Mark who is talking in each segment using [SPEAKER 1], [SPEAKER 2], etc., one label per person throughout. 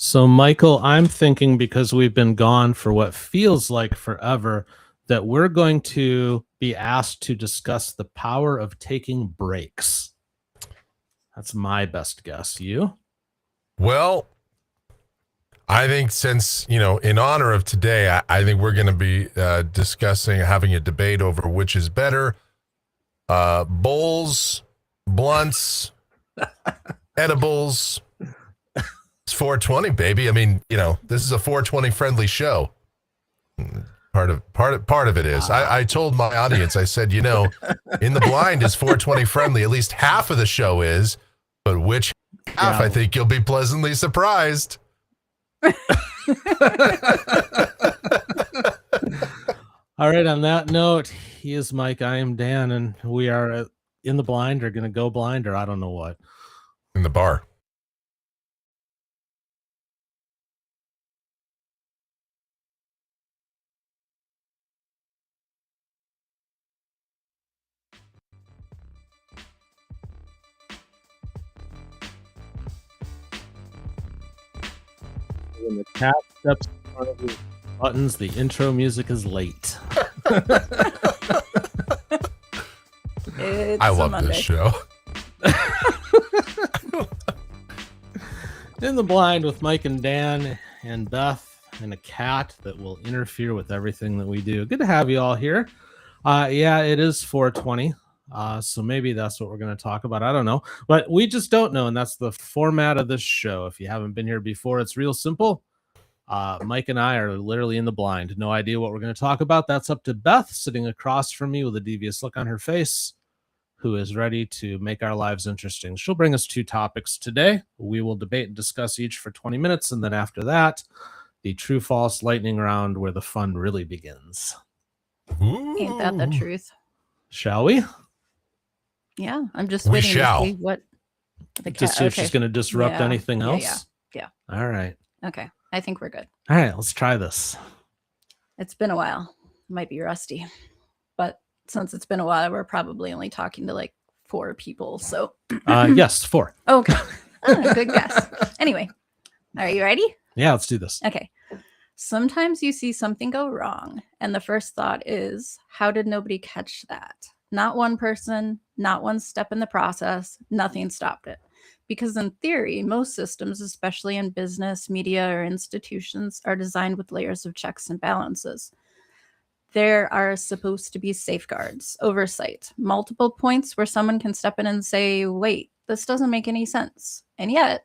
[SPEAKER 1] So, Michael, I'm thinking because we've been gone for what feels like forever, that we're going to be asked to discuss the power of taking breaks. That's my best guess. You?
[SPEAKER 2] Well, I think since, in honor of today, I think we're going to be having a debate over which is better, bowls, blunts, edibles. It's 420, baby. I mean, this is a 420 friendly show. Part of it is. I told my audience, I said, In the Blind is 420 friendly. At least half of the show is, but which half? I think you'll be pleasantly surprised.
[SPEAKER 1] All right. On that note, he is Mike. I am Dan, and we are in the blind, or going to go blind, or I don't know what.
[SPEAKER 2] In the bar.
[SPEAKER 1] When the cat steps in front of the buttons, the intro music is late.
[SPEAKER 2] I love this show.
[SPEAKER 1] In the Blind with Mike and Dan and Beth and a cat that will interfere with everything that we do. Good to have you all here. Yeah, it is 420. So maybe that's what we're going to talk about. I don't know, but we just don't know. And that's the format of this show. If you haven't been here before, it's real simple. Mike and I are literally in the blind. No idea what we're going to talk about. That's up to Beth, sitting across from me with a devious look on her face, who is ready to make our lives interesting. She'll bring us 2 topics today. We will debate and discuss each for 20 minutes. And then after that, the true-false lightning round where the fun really begins.
[SPEAKER 2] Ooh.
[SPEAKER 3] Ain't that the truth?
[SPEAKER 1] Shall we?
[SPEAKER 3] Yeah, I'm just waiting to see what the cat...
[SPEAKER 1] To see if she's going to disrupt anything else?
[SPEAKER 3] Yeah.
[SPEAKER 1] All right.
[SPEAKER 3] Okay, I think we're good.
[SPEAKER 1] All right, let's try this.
[SPEAKER 3] It's been a while. Might be rusty. But since it's been a while, we're probably only talking to like 4 people, so...
[SPEAKER 1] Yes, 4.
[SPEAKER 3] Okay. Good guess. Anyway, are you ready?
[SPEAKER 1] Yeah, let's do this.
[SPEAKER 3] Okay. Sometimes you see something go wrong, and the first thought is, how did nobody catch that? Not one person, not one step in the process, nothing stopped it. Because in theory, most systems, especially in business, media, or institutions, are designed with layers of checks and balances. There are supposed to be safeguards, oversight, multiple points where someone can step in and say, wait, this doesn't make any sense. And yet,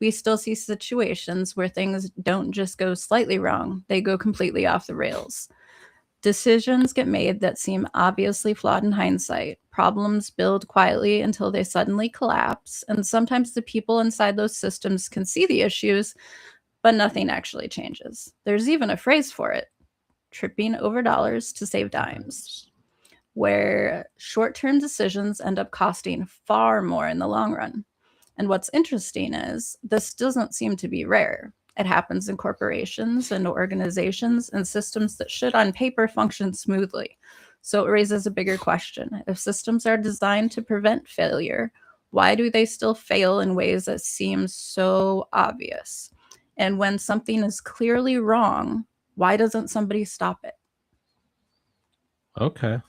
[SPEAKER 3] we still see situations where things don't just go slightly wrong, they go completely off the rails. Decisions get made that seem obviously flawed in hindsight. Problems build quietly until they suddenly collapse. And sometimes the people inside those systems can see the issues, but nothing actually changes. There's even a phrase for it: tripping over dollars to save dimes, where short-term decisions end up costing far more in the long run. And what's interesting is this doesn't seem to be rare. It happens in corporations and organizations and systems that should on paper function smoothly. So it raises a bigger question. If systems are designed to prevent failure, why do they still fail in ways that seem so obvious? And when something is clearly wrong, why doesn't somebody stop it?
[SPEAKER 1] Okay.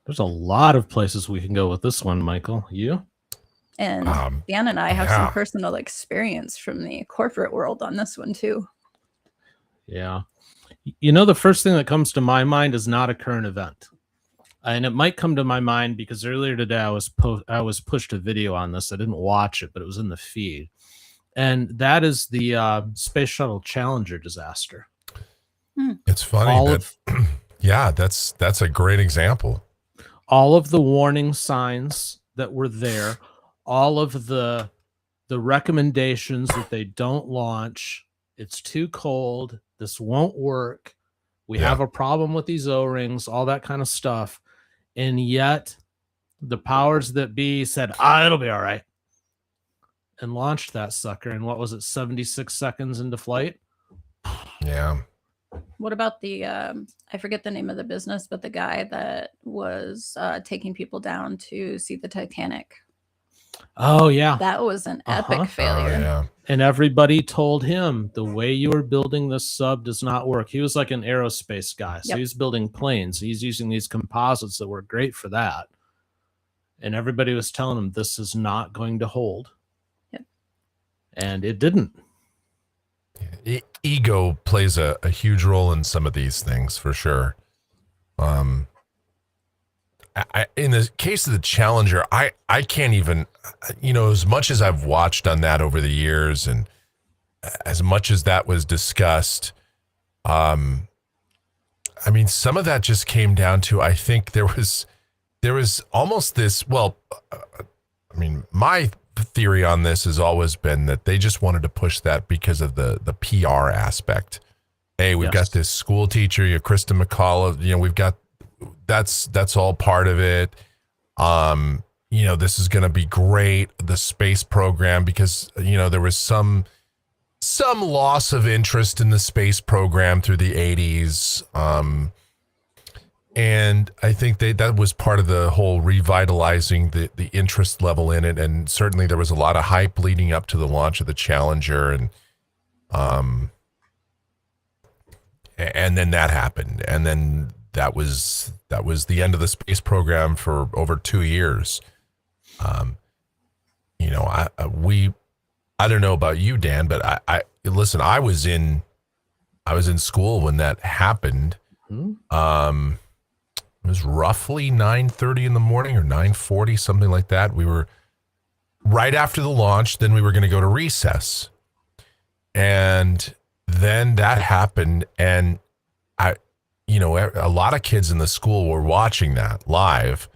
[SPEAKER 1] There's a lot of places we can go with this one, Michael. You?
[SPEAKER 3] And Dan and I have some personal experience from the corporate world on this one too.
[SPEAKER 1] Yeah. The first thing that comes to my mind is not a current event. And it might come to my mind because earlier today I was pushed a video on this. I didn't watch it, but it was in the feed. And that is the Space Shuttle Challenger disaster.
[SPEAKER 2] It's funny that's a great example.
[SPEAKER 1] All of the warning signs that were there, all of the recommendations that they don't launch, it's too cold, this won't work, we have a problem with these O-rings, all that kind of stuff. And yet the powers that be said, it'll be all right, and launched that sucker. And what was it, 76 seconds into flight?
[SPEAKER 2] Yeah.
[SPEAKER 3] What about the, I forget the name of the business, but the guy that was taking people down to see the Titanic?
[SPEAKER 1] Oh yeah.
[SPEAKER 3] That was an
[SPEAKER 1] Uh-huh.
[SPEAKER 3] epic failure.
[SPEAKER 2] Oh, yeah.
[SPEAKER 1] And everybody told him the way you are building this sub does not work. He was like an aerospace guy. So
[SPEAKER 3] Yep.
[SPEAKER 1] he's building planes. He's using these composites that were great for that. And everybody was telling him this is not going to hold.
[SPEAKER 3] Yep.
[SPEAKER 1] And it didn't.
[SPEAKER 2] Ego plays a huge role in some of these things for sure. In the case of the Challenger, I can't even, as much as I've watched on that over the years and as much as that was discussed, some of that just came down to, I think there was almost this, my theory on this has always been that they just wanted to push that because of the PR aspect. Hey, we've got this school teacher, Krista McCall, we've got, that's all part of it. This is going to be great, the space program, because, there was some loss of interest in the space program through the 80s. And I think that was part of the whole revitalizing the interest level in it. And certainly there was a lot of hype leading up to the launch of the Challenger. And then that happened. And then that was the end of the space program for over 2 years. I don't know about you, Dan, but I listen, I was in school when that happened.
[SPEAKER 1] Mm-hmm.
[SPEAKER 2] It was roughly 9:30 in the morning or 9:40, something like that. We were right after the launch. Then we were going to go to recess. And then that happened. And a lot of kids in the school were watching that live.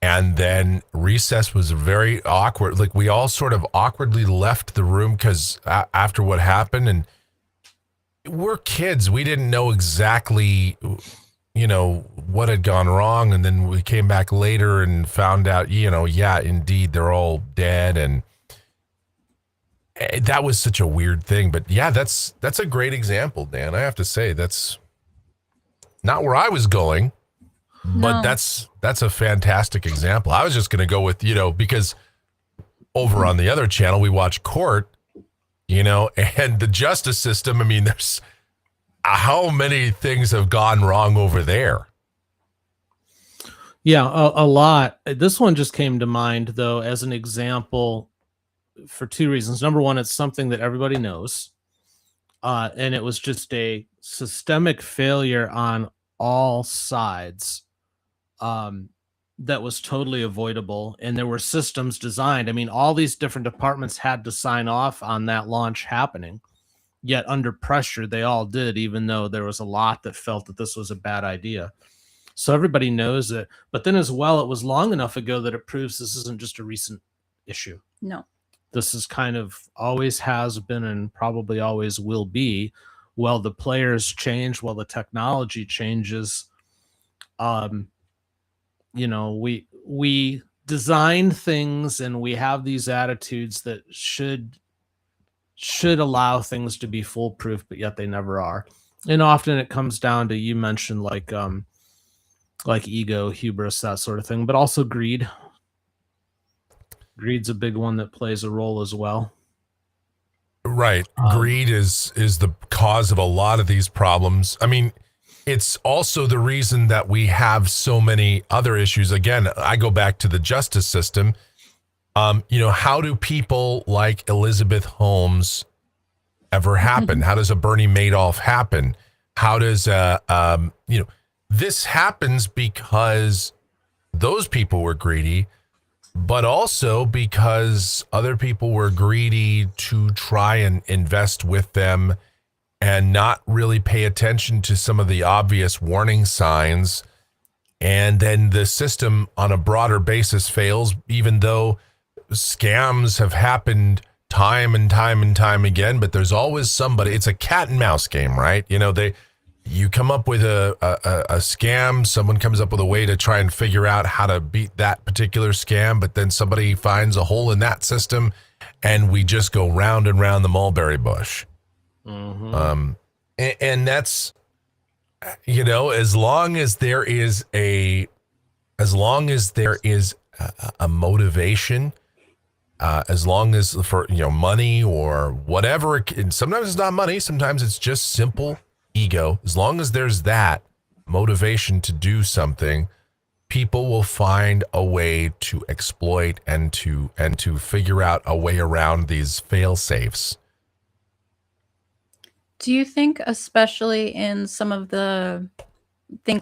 [SPEAKER 2] And then recess was very awkward. Like, we all sort of awkwardly left the room because after what happened, and we're kids, we didn't know exactly, what had gone wrong. And then we came back later and found out, indeed, they're all dead. And that was such a weird thing. But yeah, that's a great example, Dan. I have to say, that's not where I was going. But that's a fantastic example. I was just going to go with, because over on the other channel, we watch Court, and the justice system. I mean, there's how many things have gone wrong over there.
[SPEAKER 1] Yeah, a lot. This one just came to mind, though, as an example for two reasons. Number one, it's something that everybody knows. And it was just a systemic failure on all sides. That was totally avoidable, and there were systems designed. I mean, all these different departments had to sign off on that launch happening, yet under pressure they all did, even though there was a lot that felt that this was a bad idea. So everybody knows it. But then as well, it was long enough ago that it proves this isn't just a recent issue.
[SPEAKER 3] No,
[SPEAKER 1] this is kind of always has been and probably always will be. Well, the players change, well, the technology changes. We design things and we have these attitudes that should allow things to be foolproof, but yet they never are. And often it comes down to, you mentioned like ego, hubris, that sort of thing, but also greed. Greed's a big one that plays a role as well.
[SPEAKER 2] Right. Greed is the cause of a lot of these problems. I mean, it's also the reason that we have so many other issues. Again, I go back to the justice system. How do people like Elizabeth Holmes ever happen? How does a Bernie Madoff happen? How does this happens because those people were greedy, but also because other people were greedy to try and invest with them and not really pay attention to some of the obvious warning signs. And then the system on a broader basis fails, even though scams have happened time and time and time again, but there's always somebody. It's a cat and mouse game, right? You come up with a scam, someone comes up with a way to try and figure out how to beat that particular scam, but then somebody finds a hole in that system, and we just go round and round the mulberry bush. Mm-hmm. And that's, as long as there is a motivation as long as for money or whatever, and sometimes it's not money, sometimes it's just simple ego. As long as there's that motivation to do something, people will find a way to exploit and to figure out a way around these fail safes.
[SPEAKER 3] Do you think, especially in some of the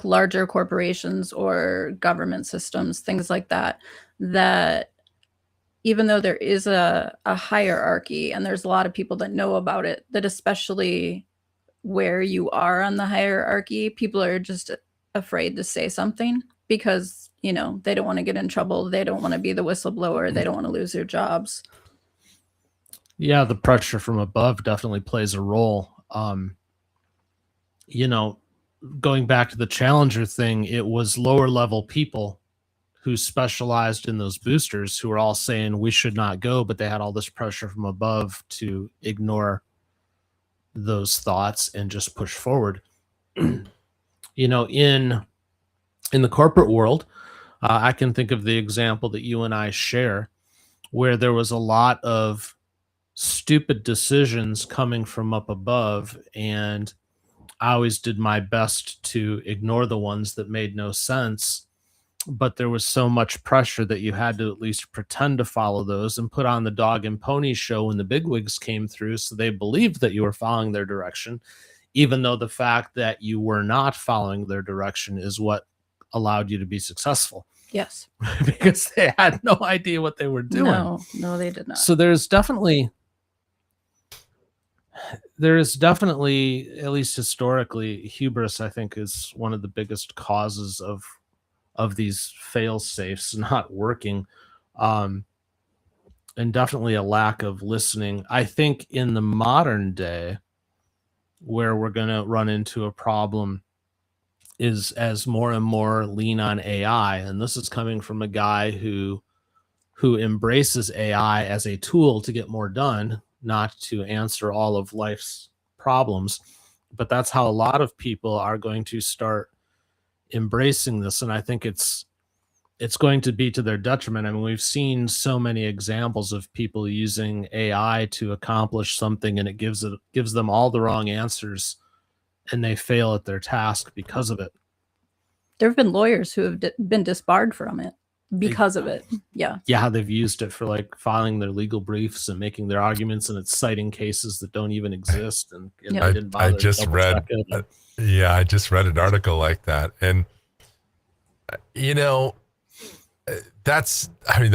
[SPEAKER 3] larger corporations or government systems, things like that, that even though there is a hierarchy and there's a lot of people that know about it, that especially where you are on the hierarchy, people are just afraid to say something because, they don't want to get in trouble. They don't want to be the whistleblower. They don't want to lose their jobs.
[SPEAKER 1] Yeah, the pressure from above definitely plays a role. Going back to the Challenger thing, it was lower level people who specialized in those boosters who were all saying we should not go, but they had all this pressure from above to ignore those thoughts and just push forward. In the corporate world, I can think of the example that you and I share, where there was a lot of stupid decisions coming from up above, and I always did my best to ignore the ones that made no sense. But there was so much pressure that you had to at least pretend to follow those and put on the dog and pony show when the bigwigs came through, so they believed that you were following their direction, even though the fact that you were not following their direction is what allowed you to be successful.
[SPEAKER 3] Yes.
[SPEAKER 1] Because they had no idea what they were doing.
[SPEAKER 3] No, they did not.
[SPEAKER 1] So there is definitely, at least historically, hubris, I think, is one of the biggest causes of these fail safes not working, and definitely a lack of listening. I think in the modern day, where we're going to run into a problem is as more and more lean on AI, and this is coming from a guy who embraces AI as a tool to get more done, not to answer all of life's problems. But that's how a lot of people are going to start embracing this, and I think it's going to be to their detriment. I mean, we've seen so many examples of people using AI to accomplish something, and it gives them all the wrong answers, and they fail at their task because of it.
[SPEAKER 3] There have been lawyers who have been disbarred from it because of it. Yeah,
[SPEAKER 1] they've used it for like filing their legal briefs and making their arguments, and it's citing cases that don't even exist. And
[SPEAKER 3] Yeah.
[SPEAKER 1] they didn't bother
[SPEAKER 2] I
[SPEAKER 1] to
[SPEAKER 2] just read
[SPEAKER 1] double-check it.
[SPEAKER 2] I just read an article like that, and that's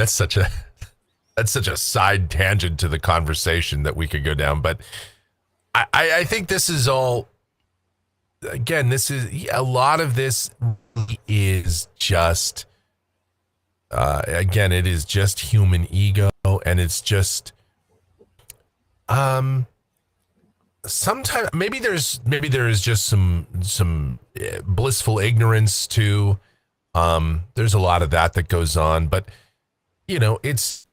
[SPEAKER 2] such a side tangent to the conversation that we could go down. But I think this is all, again, this is a lot of this is just again, it is just human ego, and it's just sometimes maybe there is just some blissful ignorance too. There's a lot of that goes on, but it's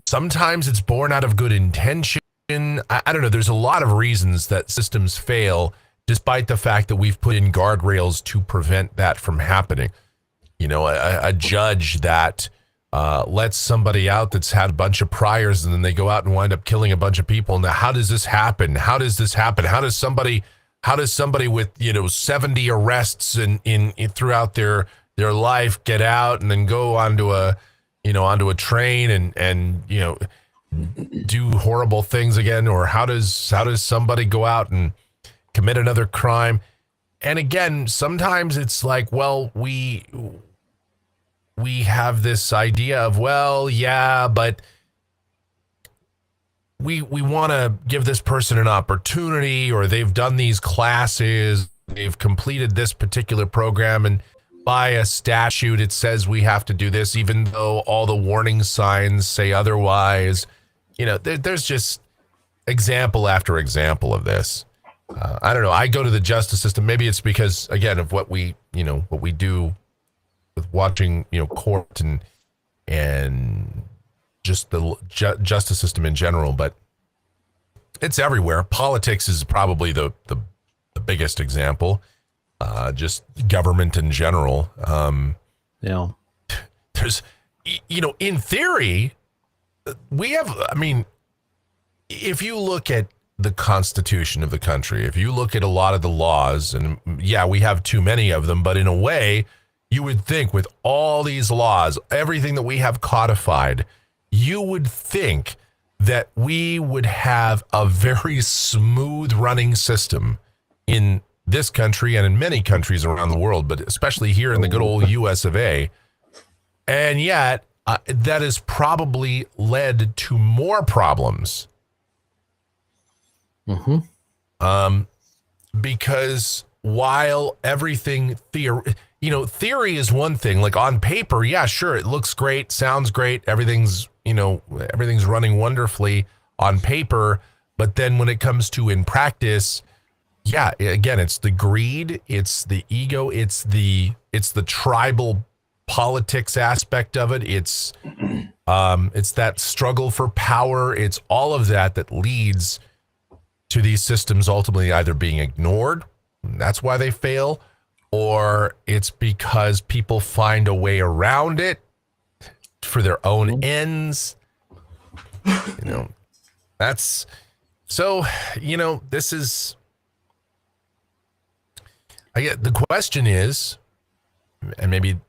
[SPEAKER 2] sometimes it's born out of good intention. I don't know. There's a lot of reasons that systems fail, despite the fact that we've put in guardrails to prevent that from happening. A judge that lets somebody out that's had a bunch of priors, and then they go out and wind up killing a bunch of people. Now, how does this happen? How does somebody with 70 arrests in throughout their life get out and then go onto a train and do horrible things again? Or how does somebody go out and commit another crime? And again, sometimes it's like, well, we have this idea of, well, yeah, but we want to give this person an opportunity, or they've done these classes, they've completed this particular program, and by a statute it says we have to do this, even though all the warning signs say otherwise. There's just example after example of this. I don't know. I go to the justice system. Maybe it's because, again, of what we do with watching, court and just the justice system in general, but it's everywhere. Politics is probably the biggest example. Just government in general.
[SPEAKER 1] Yeah.
[SPEAKER 2] There's in theory, we have, I mean, if you look at the Constitution of the country, if you look at a lot of the laws, and yeah, we have too many of them, but in a way, you would think with all these laws, everything that we have codified, you would think that we would have a very smooth running system in this country and in many countries around the world, but especially here in the good old US of A. And yet, that has probably led to more problems. Because while everything theory is one thing, like on paper, yeah, sure, it looks great, sounds great, everything's running wonderfully on paper, but then when it comes to in practice, yeah, again, it's the greed, it's the ego, it's the tribal politics aspect of it, it's that struggle for power, it's all of that leads to these systems ultimately either being ignored, that's why they fail, or it's because people find a way around it for their own ends. That's so, this is, I get the question is, and maybe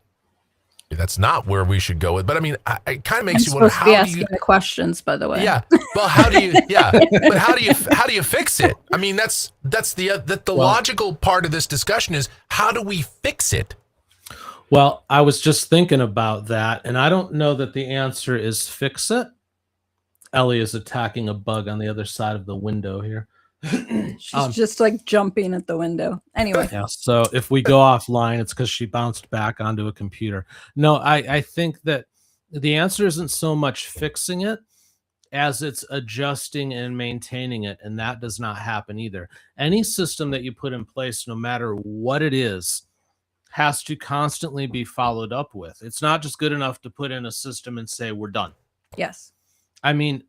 [SPEAKER 2] that's not where we should go with, but I mean, it kind of makes you wonder, how do you
[SPEAKER 3] asking the questions, by the way?
[SPEAKER 2] Yeah. Well, but how do you fix it? I mean, that's the logical part of this discussion is, how do we fix it?
[SPEAKER 1] Well, I was just thinking about that, and I don't know that the answer is fix it. Ellie is attacking a bug on the other side of the window here.
[SPEAKER 3] She's just like jumping at the window. Anyway.
[SPEAKER 1] Yeah, so if we go offline, it's because she bounced back onto a computer. No, I think that the answer isn't so much fixing it as it's adjusting and maintaining it, and that does not happen either. Any system that you put in place, no matter what it is, has to constantly be followed up with. It's not just good enough to put in a system and say we're done.
[SPEAKER 3] Yes.
[SPEAKER 1] I mean,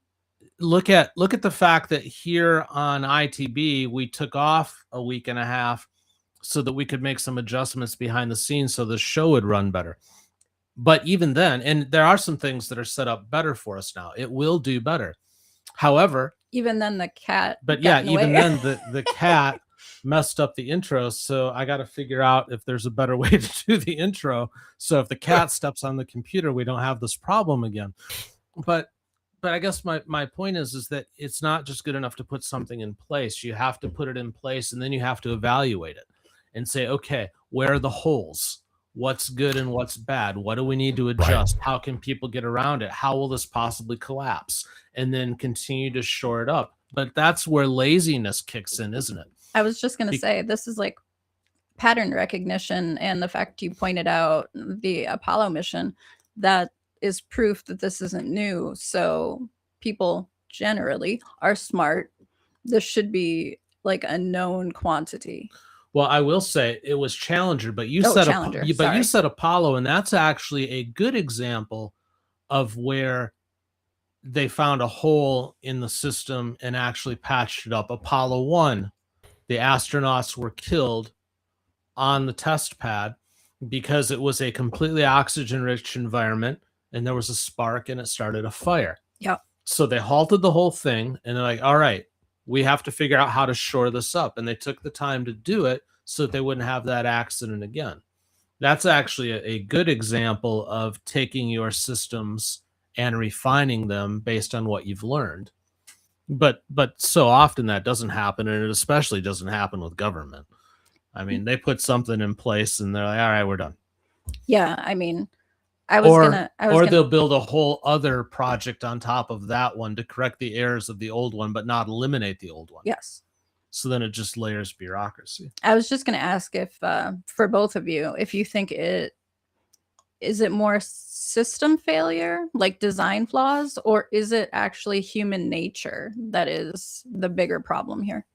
[SPEAKER 1] look at the fact that here on ITB we took off a week and a half so that we could make some adjustments behind the scenes so the show would run better. But even then, and there are some things that are set up better for us now. It will do better. However,
[SPEAKER 3] even then the cat.
[SPEAKER 1] But yeah, even then the cat messed up the intro, so I got to figure out if there's a better way to do the intro. So if the cat steps on the computer, we don't have this problem again. But I guess my point is that it's not just good enough to put something in place. You have to put it in place, and then you have to evaluate it and say, okay, where are the holes? What's good and what's bad? What do we need to adjust? Right. How can people get around it? How will this possibly collapse? And then continue to shore it up. But that's where laziness kicks in, isn't it?
[SPEAKER 3] I was just going to say, this is like pattern recognition, and the fact you pointed out the Apollo mission, that is proof that this isn't new. So people generally are smart. This should be like a known quantity.
[SPEAKER 1] Well, I will say it was Challenger, but you said Apollo, and that's actually a good example of where they found a hole in the system and actually patched it up. Apollo 1, the astronauts were killed on the test pad because it was a completely oxygen-rich environment, and there was a spark and it started a fire.
[SPEAKER 3] Yep.
[SPEAKER 1] So they halted the whole thing, and they're like, all right, we have to figure out how to shore this up. And they took the time to do it so that they wouldn't have that accident again. That's actually a good example of taking your systems and refining them based on what you've learned. But so often that doesn't happen, and it especially doesn't happen with government. I mean, they put something in place and they're like, all right, we're done.
[SPEAKER 3] Yeah, I mean,
[SPEAKER 1] they'll build a whole other project on top of that one to correct the errors of the old one, but not eliminate the old one.
[SPEAKER 3] Yes.
[SPEAKER 1] So then it just layers bureaucracy.
[SPEAKER 3] I was just going to ask if, for both of you, if you think is it more system failure, like design flaws, or is it actually human nature that is the bigger problem here?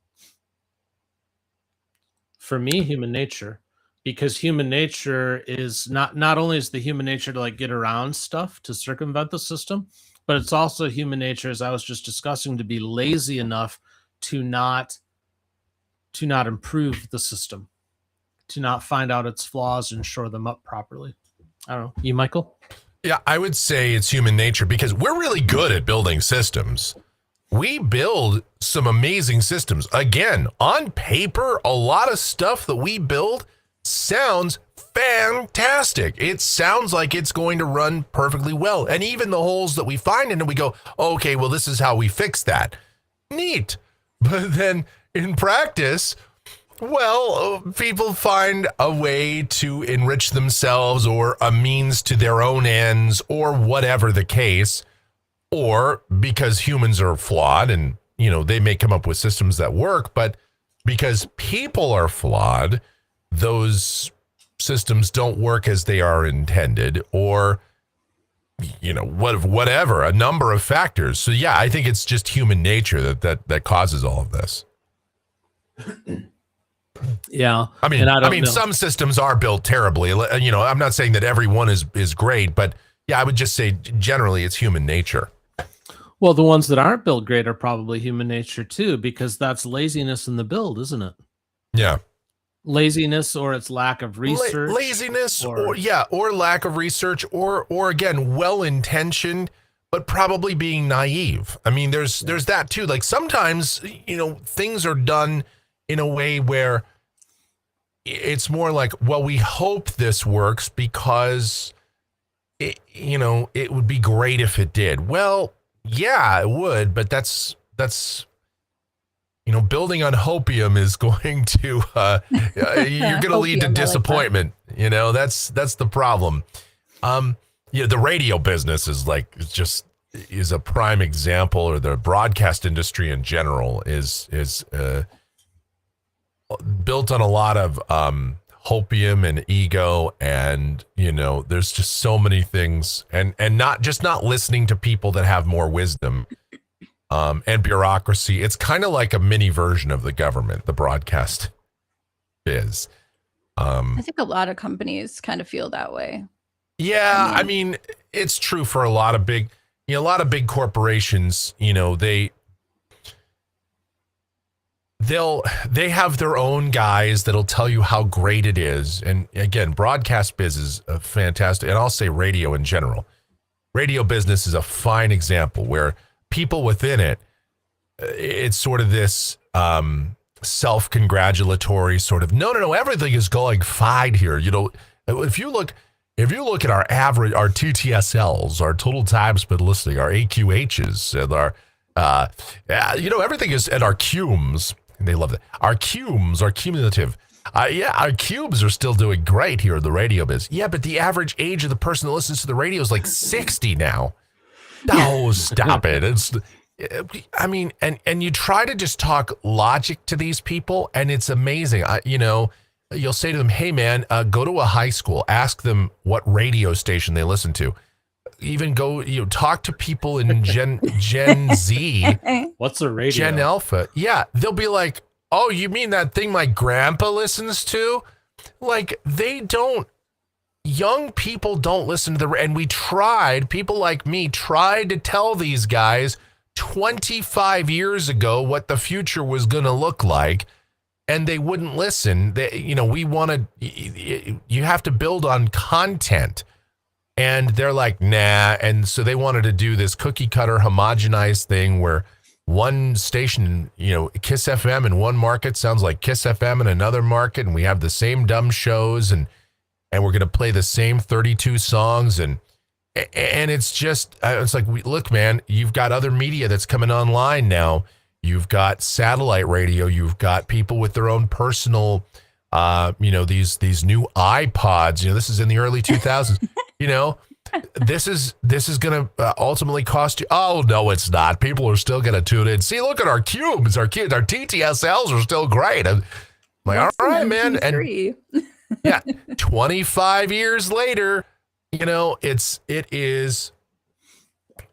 [SPEAKER 1] For me, human nature. Because human nature is not only is the human nature to like get around stuff to circumvent the system, but it's also human nature, as I was just discussing, to be lazy enough to not improve the system, to not find out its flaws and shore them up properly. I don't know. You, Michael?
[SPEAKER 2] Yeah, I would say it's human nature because we're really good at building systems. We build some amazing systems. Again, on paper, a lot of stuff that we build sounds fantastic. It sounds like it's going to run perfectly well. And even the holes that we find in it, we go, okay, well, this is how we fix that. Neat. But then in practice, well, people find a way to enrich themselves or a means to their own ends or whatever the case, or because humans are flawed and, you know, they may come up with systems that work, but because people are flawed, those systems don't work as they are intended, or, you know, whatever, a number of factors. So, yeah, I think it's just human nature that causes all of this.
[SPEAKER 1] Yeah.
[SPEAKER 2] I mean,
[SPEAKER 1] I mean,
[SPEAKER 2] some systems are built terribly. You know, I'm not saying that every one is great, but yeah, I would just say generally it's human nature.
[SPEAKER 1] Well, the ones that aren't built great are probably human nature too, because that's laziness in the build, isn't it?
[SPEAKER 2] Yeah.
[SPEAKER 1] Laziness, or it's lack of research.
[SPEAKER 2] Laziness, or lack of research, or again, well-intentioned, but probably being naive. I mean, there's that too. Like sometimes, you know, things are done in a way where it's more like, well, we hope this works because, it would be great if it did. Well, yeah, it would, but that's building on hopium is going to, you're going to lead to disappointment. Like that's the problem. The radio business is a prime example, or the broadcast industry in general is built on a lot of hopium and ego, and there's just so many things, and not listening to people that have more wisdom, and bureaucracy. It's kind of like a mini version of the government, the broadcast is.
[SPEAKER 3] I think a lot of companies kind of feel that way.
[SPEAKER 2] Yeah, I mean it's true for a lot of big corporations. They have their own guys that'll tell you how great it is. And again, broadcast biz is a fantastic, and I'll say radio in general. Radio business is a fine example where people within it, it's sort of this self-congratulatory sort of, no, everything is going fine here. If you look at our average, our TTSLs, our total time spent listening, our AQHs, and our, everything is, and our cumes. They love that. Our cumes are cumulative. Our cubes are still doing great here in the radio biz. Yeah, but the average age of the person that listens to the radio is like 60 now. Oh, stop it. And you try to just talk logic to these people, and it's amazing. You'll say to them, hey, man, go to a high school, ask them what radio station they listen to. Even go, talk to people in Gen Z.
[SPEAKER 1] What's a radio?
[SPEAKER 2] Gen Alpha. Yeah, they'll be like, oh, you mean that thing my grandpa listens to? Like, young people don't listen to and people like me tried to tell these guys 25 years ago what the future was going to look like, and they wouldn't listen. You have to build on content. And they're like, nah. And so they wanted to do this cookie cutter homogenized thing where one station, Kiss FM in one market sounds like Kiss FM in another market. And we have the same dumb shows, and we're going to play the same 32 songs. And it's just, it's like, look, man, you've got other media that's coming online now. You've got satellite radio. You've got people with their own personal, these new iPods. This is in the early 2000s. This is going to ultimately cost you. Oh, no, it's not. People are still going to tune in. See, look at our cubes. Our TTSLs are still great. I'm like, all right, man. And yeah, 25 years later, it is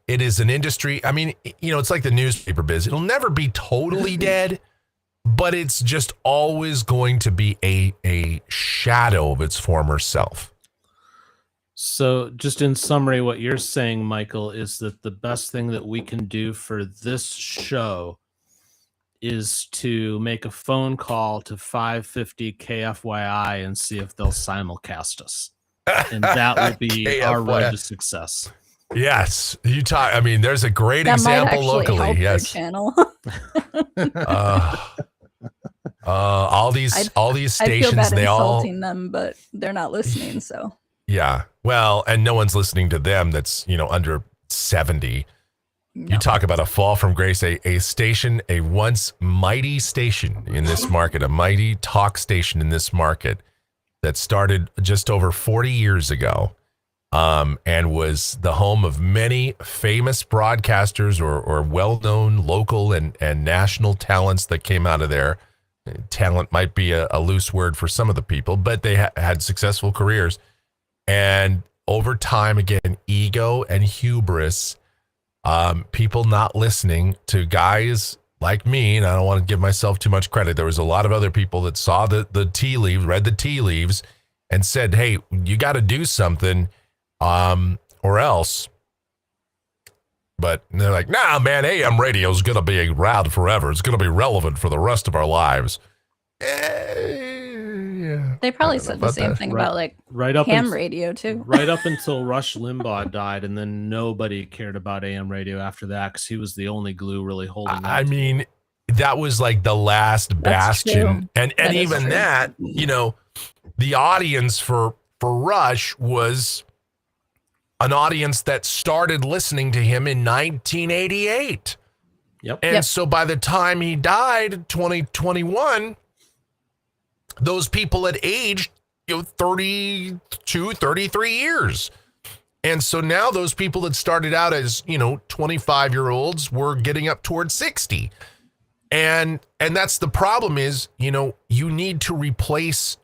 [SPEAKER 2] an industry. I mean, it's like the newspaper biz. It'll never be totally dead, but it's just always going to be a shadow of its former self.
[SPEAKER 1] So just in summary, what you're saying, Michael, is that the best thing that we can do for this show is to make a phone call to 550 KFYI and see if they'll simulcast us. and that will be our road
[SPEAKER 2] KFYI.
[SPEAKER 1] to success.
[SPEAKER 2] Yes, you talk. I mean, there's a great
[SPEAKER 3] That might
[SPEAKER 2] example
[SPEAKER 3] actually
[SPEAKER 2] locally.
[SPEAKER 3] help your
[SPEAKER 2] Yes.
[SPEAKER 3] channel.
[SPEAKER 2] All these
[SPEAKER 3] I feel
[SPEAKER 2] stations,
[SPEAKER 3] bad
[SPEAKER 2] they all,
[SPEAKER 3] insulting them, but they're not listening. So
[SPEAKER 2] yeah. Well, and no one's listening to them. That's under 70.
[SPEAKER 3] no.
[SPEAKER 2] You talk about a fall from grace, a station, a once mighty station in this market, a mighty talk station in this market that started just over 40 years ago, and was the home of many famous broadcasters or well-known local and national talents that came out of there. Talent might be a loose word for some of the people, but they had successful careers. And over time, again, ego and hubris, people not listening to guys like me, and I don't want to give myself too much credit. There was a lot of other people that saw the tea leaves, read the tea leaves, and said, hey, you got to do something, or else. But they're like, nah, man, AM radio is going to be around forever. It's going to be relevant for the rest of our lives. Yeah.
[SPEAKER 3] They probably said the same thing about like
[SPEAKER 1] right up
[SPEAKER 3] ham radio too.
[SPEAKER 1] Right up until Rush Limbaugh died, and then nobody cared about AM radio after that because he was the only glue really holding.
[SPEAKER 2] I mean, that was like the last bastion, and even
[SPEAKER 3] true.
[SPEAKER 2] that, the audience for Rush was an audience that started listening to him in 1988.
[SPEAKER 1] Yep.
[SPEAKER 2] And so by the time he died, 2021, those people had aged, 32, 33 years. And so now those people that started out as, 25-year-olds were getting up towards 60. And that's the problem is, you need to replace,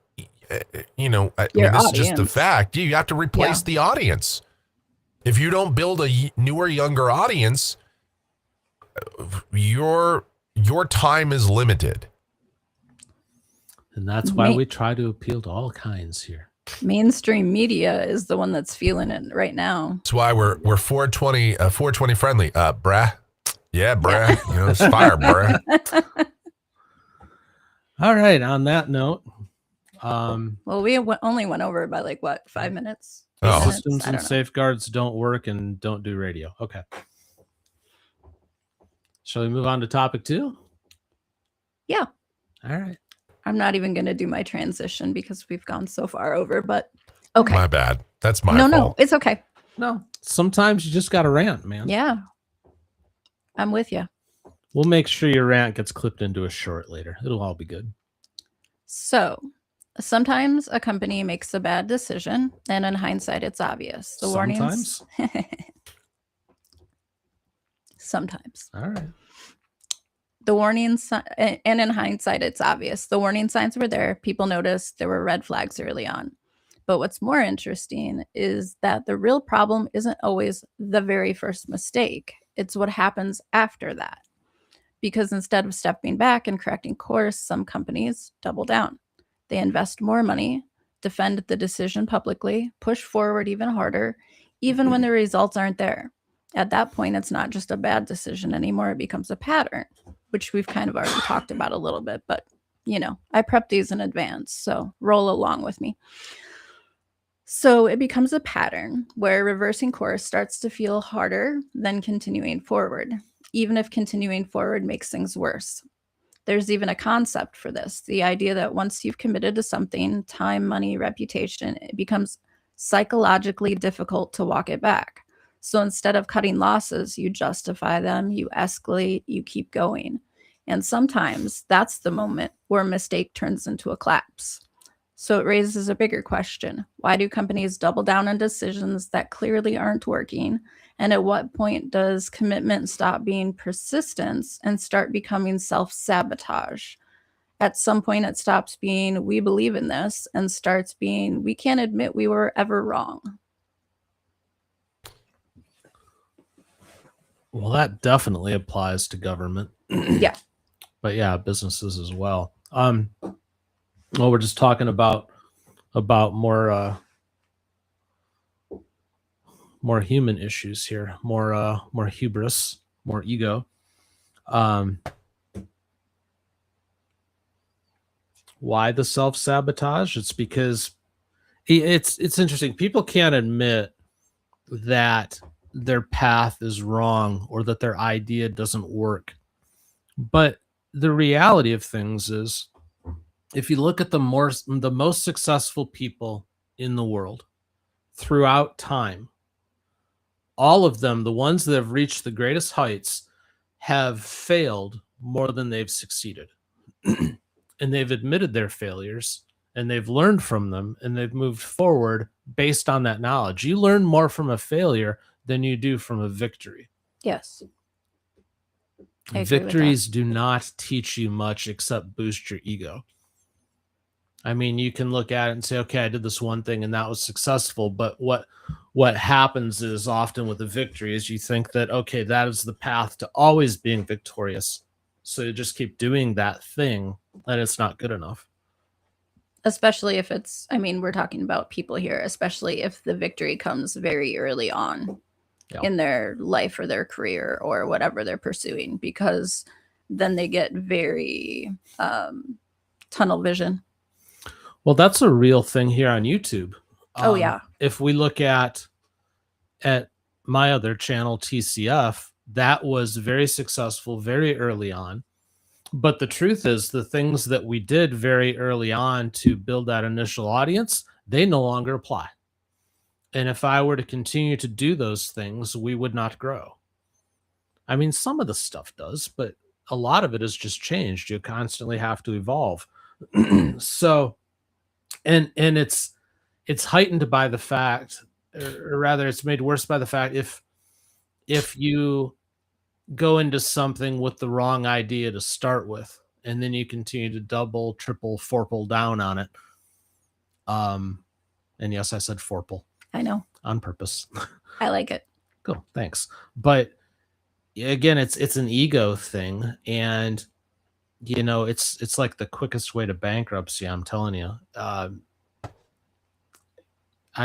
[SPEAKER 2] this is just the fact. You have to replace the audience. If you don't build a newer, younger audience, your time is limited.
[SPEAKER 1] And that's why we try to appeal to all kinds here.
[SPEAKER 3] Mainstream media is the one that's feeling it right now.
[SPEAKER 2] That's why we're 420 friendly. Brah. Yeah, brah. It's fire, brah.
[SPEAKER 1] All right. On that note,
[SPEAKER 3] well, we only went over by 5 minutes?
[SPEAKER 1] Systems and safeguards don't work and don't do radio. Okay. Shall we move on to topic 2?
[SPEAKER 3] Yeah.
[SPEAKER 1] All right.
[SPEAKER 3] I'm not even going to do my transition because we've gone so far over, but okay.
[SPEAKER 2] My bad. That's my fault.
[SPEAKER 3] No, it's okay.
[SPEAKER 1] No, sometimes you just got to rant, man.
[SPEAKER 3] Yeah. I'm with you.
[SPEAKER 1] We'll make sure your rant gets clipped into a short later. It'll all be good.
[SPEAKER 3] So sometimes a company makes a bad decision, and in hindsight, it's obvious. The warnings. Sometimes.
[SPEAKER 1] All right.
[SPEAKER 3] The warnings, and in hindsight, it's obvious. The warning signs were there. People noticed there were red flags early on. But what's more interesting is that the real problem isn't always the very first mistake. It's what happens after that. Because instead of stepping back and correcting course, some companies double down. They invest more money, defend the decision publicly, push forward even harder, even when the results aren't there. At that point, it's not just a bad decision anymore. It becomes a pattern, which we've kind of already talked about a little bit. But, I prepped these in advance, so roll along with me. So it becomes a pattern where reversing course starts to feel harder than continuing forward, even if continuing forward makes things worse. There's even a concept for this, the idea that once you've committed to something, time, money, reputation, it becomes psychologically difficult to walk it back. So instead of cutting losses, you justify them, you escalate, you keep going. And sometimes that's the moment where a mistake turns into a collapse. So it raises a bigger question. Why do companies double down on decisions that clearly aren't working? And at what point does commitment stop being persistence and start becoming self-sabotage? At some point, it stops being, we believe in this, and starts being, we can't admit we were ever wrong.
[SPEAKER 1] Well, that definitely applies to government.
[SPEAKER 3] Yeah.
[SPEAKER 1] But yeah, businesses as well. Well, we're just talking about more human issues here, more hubris, more ego. Why the self-sabotage? It's because It's interesting. People can't admit that their path is wrong or that their idea doesn't work. But the reality of things is, if you look at the most successful people in the world throughout time, all of them, the ones that have reached the greatest heights, have failed more than they've succeeded. And they've admitted their failures, and they've learned from them, and they've moved forward based on that knowledge. You learn more from a failure than you do from a victory.
[SPEAKER 3] Yes.
[SPEAKER 1] Victories do not teach you much except boost your ego. I mean, you can look at it and say, okay, I did this one thing and that was successful. But what happens is often with a victory is you think that, okay, that is the path to always being victorious. So you just keep doing that thing, and it's not good enough.
[SPEAKER 3] Especially if it's, I mean, we're talking about people here, especially if the victory comes very early on in their life or their career or whatever they're pursuing, because then they get very tunnel vision.
[SPEAKER 1] Well, that's a real thing here on YouTube.
[SPEAKER 3] Oh, yeah.
[SPEAKER 1] If we look at my other channel, TCF, that was very successful very early on. But the truth is, the things that we did very early on to build that initial audience, they no longer apply. And if I were to continue to do those things, we would not grow. I mean, some of the stuff does, but a lot of it has just changed. You constantly have to evolve. So, and it's heightened by the fact, or rather it's made worse by the fact, if you go into something with the wrong idea to start with, and then you continue to double, triple, fourple down on it. And yes, I said fourple.
[SPEAKER 3] I know.
[SPEAKER 1] On purpose.
[SPEAKER 3] I like it.
[SPEAKER 1] Cool. Thanks. But again, it's an ego thing. And, you know, it's like the quickest way to bankruptcy, I'm telling you. I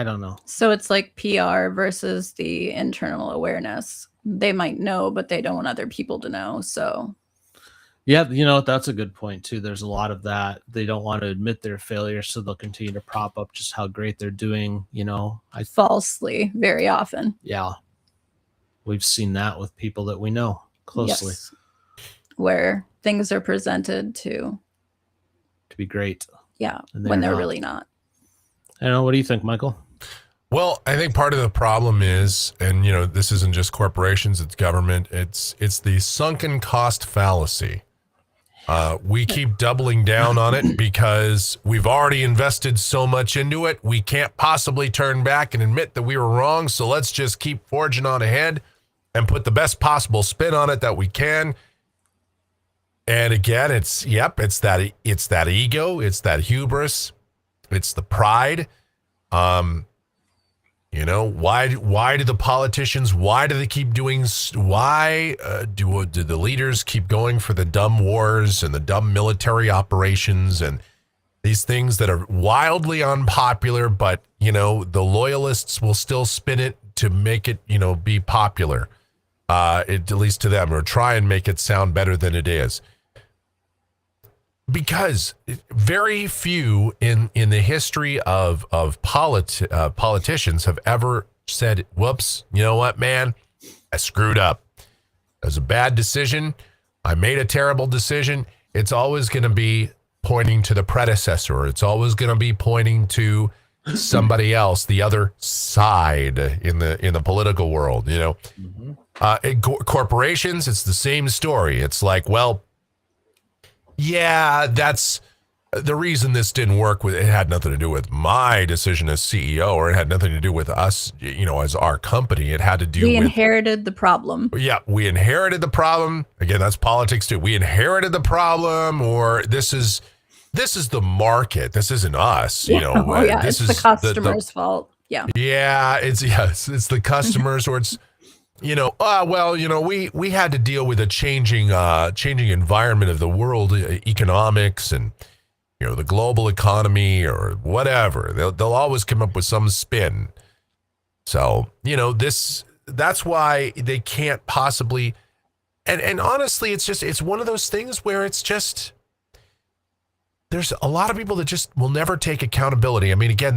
[SPEAKER 1] don't know. So
[SPEAKER 3] it's like PR versus the internal awareness. They might know, but they don't want other people to know. So
[SPEAKER 1] yeah, you know, that's a good point too. There's a lot of that. They don't want to admit their failure, so they'll continue to prop up just how great they're doing, you know.
[SPEAKER 3] Falsely, very often.
[SPEAKER 1] Yeah. We've seen that with people that we know closely.
[SPEAKER 3] Yes. Where things are presented to
[SPEAKER 1] be great.
[SPEAKER 3] Yeah, when they're really not.
[SPEAKER 1] I don't know. What do you think, Michael?
[SPEAKER 2] Well, I think part of the problem is, and you know, this isn't just corporations, it's government, it's the sunken cost fallacy. We keep doubling down on it because we've already invested so much into it. We can't possibly turn back and admit that we were wrong. So let's just keep forging on ahead and put the best possible spin on it that we can. And again, it's that ego, it's that hubris, it's the pride. You know, why do the politicians, why do they keep doing, why do the leaders keep going for the dumb wars and the dumb military operations and these things that are wildly unpopular, but, you know, the loyalists will still spin it to make it, you know, be popular, at least to them, or try and make it sound better than it is. Because very few in the history of politicians have ever said, whoops, you know what, man, I screwed up. It was a bad decision. I made a terrible decision. It's always going to be pointing to the predecessor. It's always going to be pointing to somebody else, the other side in the political world, you know. Corporations, it's the same story. It's like, well, yeah, that's the reason this didn't work. It had nothing to do with my decision as CEO, or it had nothing to do with us, you know, as our company. It had to do with...
[SPEAKER 3] We inherited the problem.
[SPEAKER 2] Yeah, we inherited the problem. Again, that's politics too. We inherited the problem, or this is the market. This isn't us, you know.
[SPEAKER 3] Oh, yeah, it's the customer's fault. Yeah.
[SPEAKER 2] Yeah, it's the customers, or it's... You know, well, you know, we had to deal with a changing environment of the world, economics, and, you know, the global economy or whatever. They'll always come up with some spin. So, you know, that's why they can't possibly. And honestly, it's one of those things where it's just, there's a lot of people that just will never take accountability. I mean, again,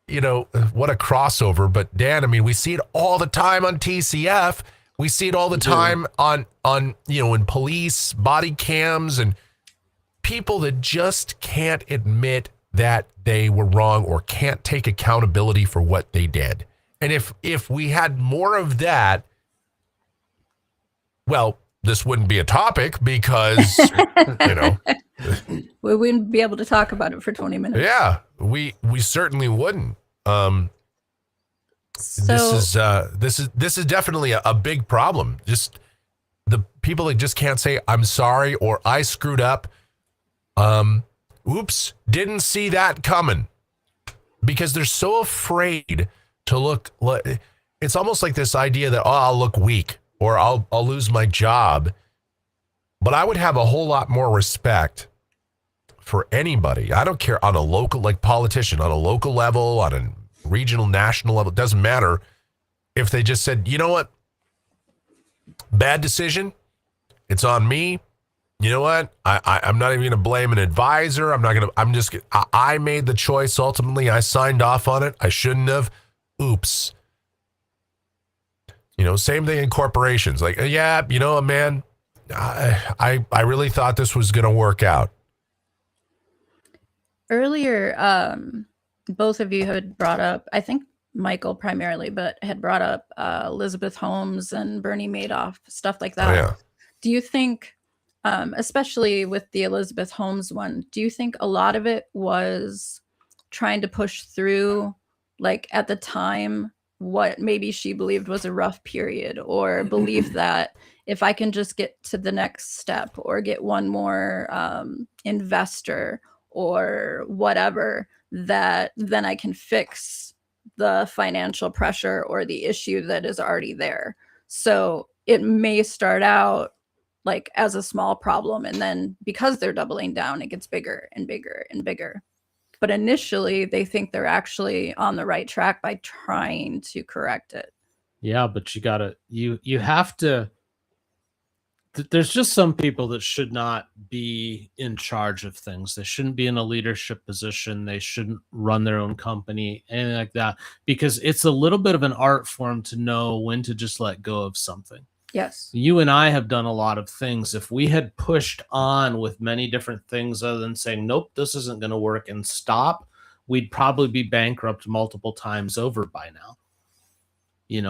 [SPEAKER 2] what a crossover. But Dan, I mean, we see it all the time on TCF. We see it all the time on in police body cams and people that just can't admit that they were wrong or can't take accountability for what they did. And if we had more of that, well, this wouldn't be a topic because,
[SPEAKER 3] we wouldn't be able to talk about it for 20 minutes.
[SPEAKER 2] Yeah, we certainly wouldn't. This is definitely a big problem. Just the people that just can't say I'm sorry or I screwed up. Oops, didn't see that coming, because they're so afraid to look. It's almost like this idea that I'll look weak or I'll lose my job. But I would have a whole lot more respect for anybody. I don't care on a local, like politician, on a local level, on a regional, national level. It doesn't matter if they just said, you know what, bad decision. It's on me. You know what? I'm not even going to blame an advisor. I made the choice. Ultimately, I signed off on it. I shouldn't have. Oops. Same thing in corporations. Like, yeah, man, I really thought this was going to work out.
[SPEAKER 3] Earlier, both of you had brought up, I think Michael primarily, but had brought up Elizabeth Holmes and Bernie Madoff, stuff like that.
[SPEAKER 2] Oh, yeah.
[SPEAKER 3] Do you think, especially with the Elizabeth Holmes one, do you think a lot of it was trying to push through, like at the time, what maybe she believed was a rough period, or believed that if I can just get to the next step or get one more investor or whatever, that then I can fix the financial pressure or the issue that is already there. So it may start out like as a small problem, and then because they're doubling down, it gets bigger and bigger and bigger. But initially they think they're actually on the right track by trying to correct it.
[SPEAKER 1] Yeah, but you have to, there's just some people that should not be in charge of things. They shouldn't be in a leadership position. They shouldn't run their own company, anything like that, because it's a little bit of an art form to know when to just let go of something.
[SPEAKER 3] Yes.
[SPEAKER 1] You and I have done a lot of things. If we had pushed on with many different things other than saying, nope, this isn't going to work, and stop, we'd probably be bankrupt multiple times over by now.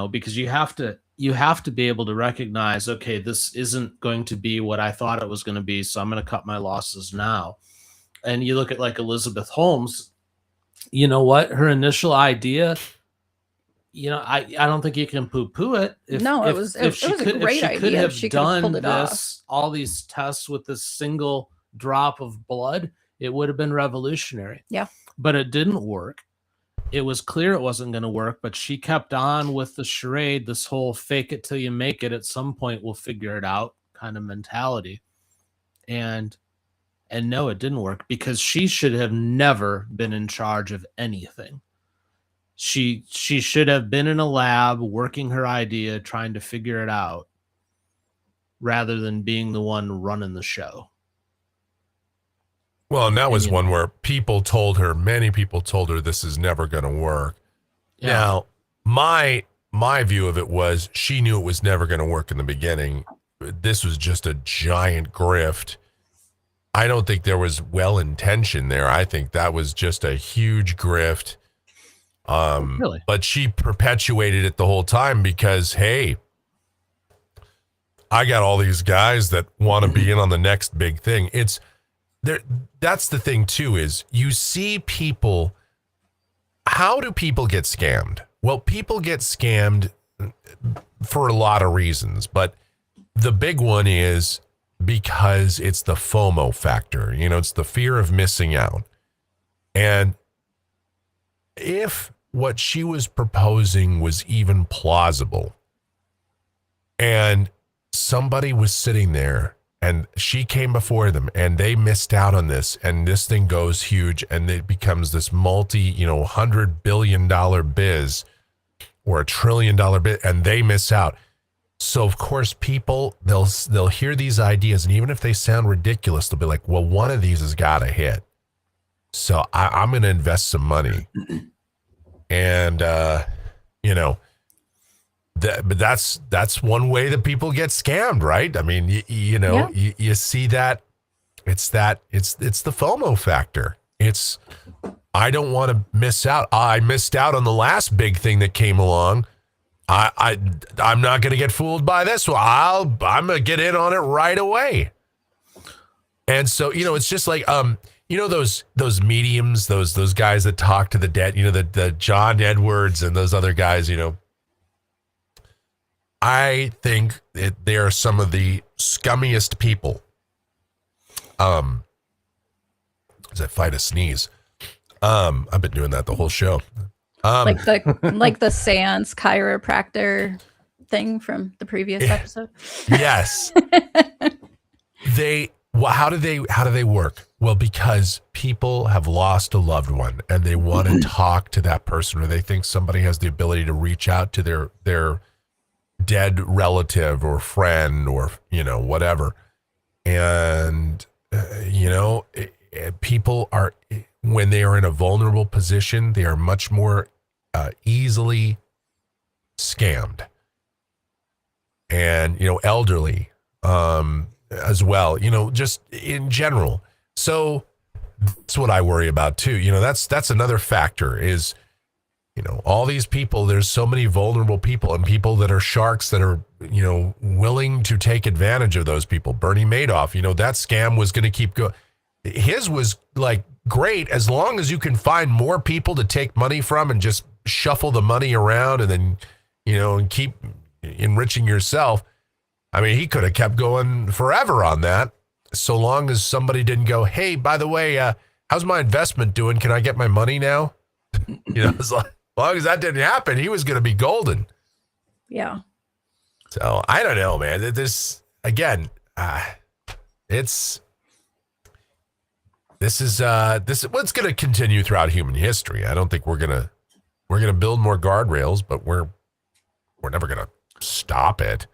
[SPEAKER 1] Because you have to be able to recognize, okay, this isn't going to be what I thought it was going to be, so I'm going to cut my losses now. And you look at like Elizabeth Holmes, you know what? Her initial idea, I don't think you can poo-poo it.
[SPEAKER 3] It was a great idea. If she could have pulled it off.
[SPEAKER 1] All these tests with this single drop of blood, it would have been revolutionary.
[SPEAKER 3] Yeah.
[SPEAKER 1] But it didn't work. It was clear it wasn't going to work, but she kept on with the charade, this whole fake it till you make it. At some point, we'll figure it out kind of mentality. And no, it didn't work, because she should have never been in charge of anything. She should have been in a lab working her idea, trying to figure it out, rather than being the one running the show.
[SPEAKER 2] Well, and that was one where many people told her this is never going to work. Yeah. Now, my view of it was she knew it was never going to work in the beginning. This was just a giant grift. I don't think there was well-intention there. I think that was just a huge grift.
[SPEAKER 1] Really?
[SPEAKER 2] But she perpetuated it the whole time because, hey, I got all these guys that want to be in on the next big thing. It's there. That's the thing too, is you see people. How do people get scammed? Well, people get scammed for a lot of reasons, but the big one is because it's the FOMO factor. It's the fear of missing out. And if what she was proposing was even plausible, and somebody was sitting there and she came before them and they missed out on this, and this thing goes huge and it becomes this $100 billion biz or $1 trillion biz, and they miss out. So of course people, they'll hear these ideas, and even if they sound ridiculous, they'll be like, well, one of these has got to hit. So I'm going to invest some money. And you know, but that's one way that people get scammed, right? I mean, you see that it's the FOMO factor. It's, I don't want to miss out. I missed out on the last big thing that came along. I'm not going to get fooled by this. Well, I'm going to get in on it right away. And so, it's just like, those mediums, those guys that talk to the dead, the John Edwards and those other guys, I think that they are some of the scummiest people. As I fight a sneeze. I've been doing that the whole show.
[SPEAKER 3] Like the seance chiropractor thing from the previous episode.
[SPEAKER 2] Yes. How do they work? Well, because people have lost a loved one and they want to talk to that person, or they think somebody has the ability to reach out to their dead relative or friend or whatever. And people are, when they are in a vulnerable position, they are much more easily scammed. And elderly as well, just in general. So that's what I worry about too. That's another factor is, all these people, there's so many vulnerable people and people that are sharks that are, willing to take advantage of those people. Bernie Madoff, that scam was going to keep going. His was like great as long as you can find more people to take money from and just shuffle the money around and then, and keep enriching yourself. I mean, he could have kept going forever on that, so long as somebody didn't go, hey, by the way, how's my investment doing? Can I get my money now? As long as that didn't happen, he was going to be golden.
[SPEAKER 3] Yeah.
[SPEAKER 2] So I don't know, man. This again, this is what's going to continue throughout human history. I don't think we're gonna build more guardrails, but we're never gonna stop it.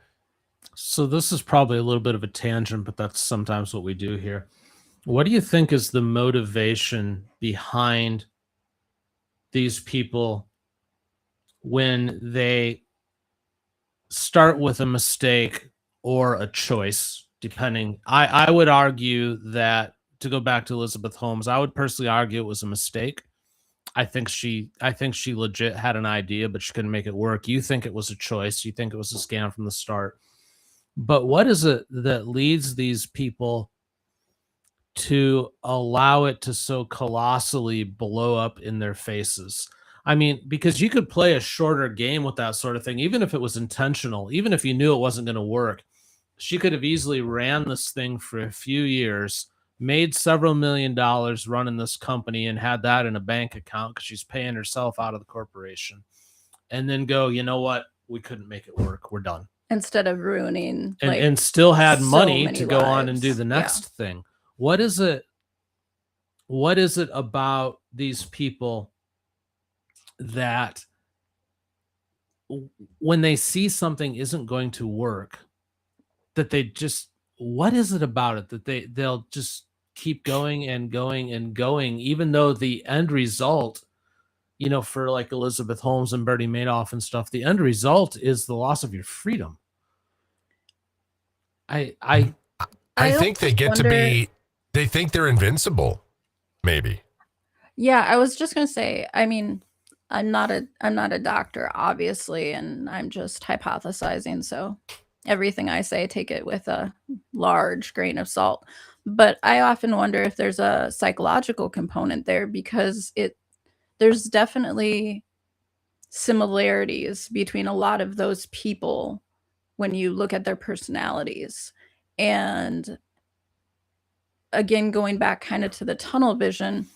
[SPEAKER 1] So this is probably a little bit of a tangent, but that's sometimes what we do here. What do you think is the motivation behind these people when they start with a mistake or a choice, depending? I would argue that, to go back to Elizabeth Holmes, I would personally argue it was a mistake. I think she legit had an idea, but she couldn't make it work. You think it was a choice. You think it was a scam from the start. But what is it that leads these people to allow it to so colossally blow up in their faces? I mean, because you could play a shorter game with that sort of thing, even if it was intentional, even if you knew it wasn't going to work. She could have easily ran this thing for a few years, made several $1 million running this company, and had that in a bank account because she's paying herself out of the corporation, and then go, you know what? We couldn't make it work. We're done. Instead of ruining,
[SPEAKER 3] and
[SPEAKER 1] still had money to go on and do the next thing. What is it about these people that when they see something isn't going to work, that they just, what is it about it that they'll just keep going and going and going, even though the end result, for like Elizabeth Holmes and Bernie Madoff and stuff, the end result is the loss of your freedom. I
[SPEAKER 2] think they get to be, they think they're invincible, maybe.
[SPEAKER 3] Yeah, I was just gonna say, I mean, I'm not a doctor, obviously, and I'm just hypothesizing, so everything I say, take it with a large grain of salt. But I often wonder if there's a psychological component there, because there's definitely similarities between a lot of those people when you look at their personalities. And again, going back kind of to the tunnel vision,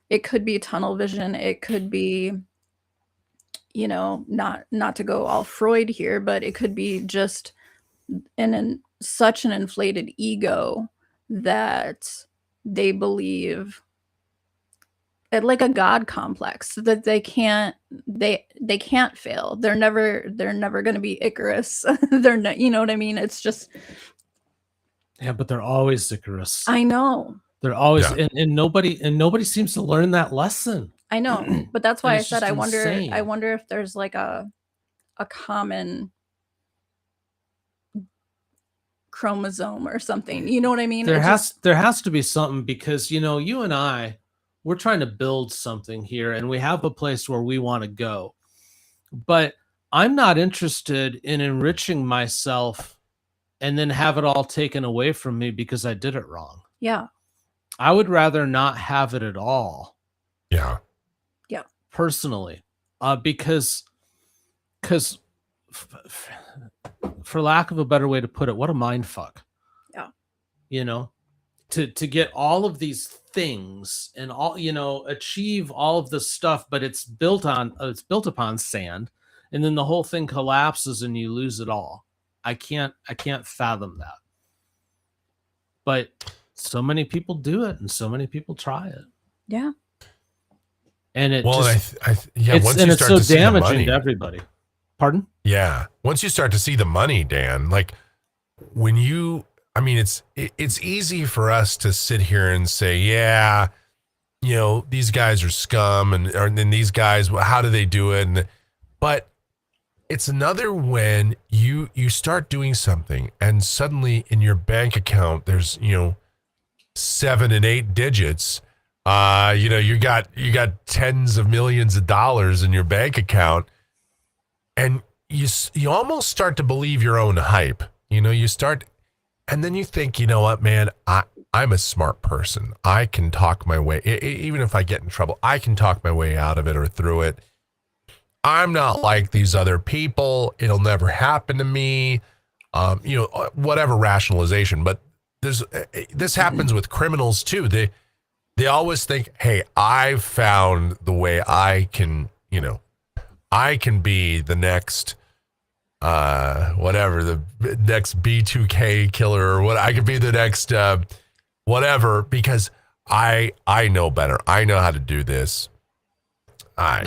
[SPEAKER 3] it could be tunnel vision. It could be, not to go all Freud here, but it could be just such an inflated ego that they believe, like a God complex, that they can't fail. They're never going to be Icarus. They're not, you know what I mean? It's just,
[SPEAKER 1] yeah, but they're always Icarus.
[SPEAKER 3] I know.
[SPEAKER 1] They're always, and nobody seems to learn that lesson.
[SPEAKER 3] I know, but that's why I
[SPEAKER 1] it's
[SPEAKER 3] said
[SPEAKER 1] just
[SPEAKER 3] I wonder.
[SPEAKER 1] insane.
[SPEAKER 3] I wonder if there's like a common chromosome or something. You know what I mean?
[SPEAKER 1] There has to be something, because you and I, we're trying to build something here, and we have a place where we want to go. But I'm not interested in enriching myself and then have it all taken away from me because I did it wrong.
[SPEAKER 3] Yeah.
[SPEAKER 1] I would rather not have it at all.
[SPEAKER 2] Yeah.
[SPEAKER 3] Yeah.
[SPEAKER 1] Personally, because for lack of a better way to put it, what a mind fuck.
[SPEAKER 3] Yeah.
[SPEAKER 1] To get all of these things and all, achieve all of this stuff, but it's built upon sand, and then the whole thing collapses and you lose it all. I can't fathom that. But so many people do it, and so many people try it.
[SPEAKER 3] Yeah.
[SPEAKER 1] And it
[SPEAKER 2] once you
[SPEAKER 1] it's
[SPEAKER 2] start
[SPEAKER 1] so
[SPEAKER 2] to see the
[SPEAKER 1] damaging
[SPEAKER 2] money,
[SPEAKER 1] to everybody. Pardon?
[SPEAKER 2] Yeah. Once you start to see the money, Dan, like it's easy for us to sit here and say, yeah, these guys are scum, and then these guys, how do they do it? But it's another when you start doing something and suddenly in your bank account there's 7 and 8 digits. You got tens of millions of dollars in your bank account, and you almost start to believe your own hype. You start, and then you think, you know what, man, I'm a smart person. I can talk my way, even if I get in trouble, I can talk my way out of it or through it. I'm not like these other people. It'll never happen to me. Whatever rationalization. But this happens with criminals too. They always think, hey, I've found the way I can be the next, the next B2K killer, or what. I could be the next, whatever, because I know better. I know how to do this. I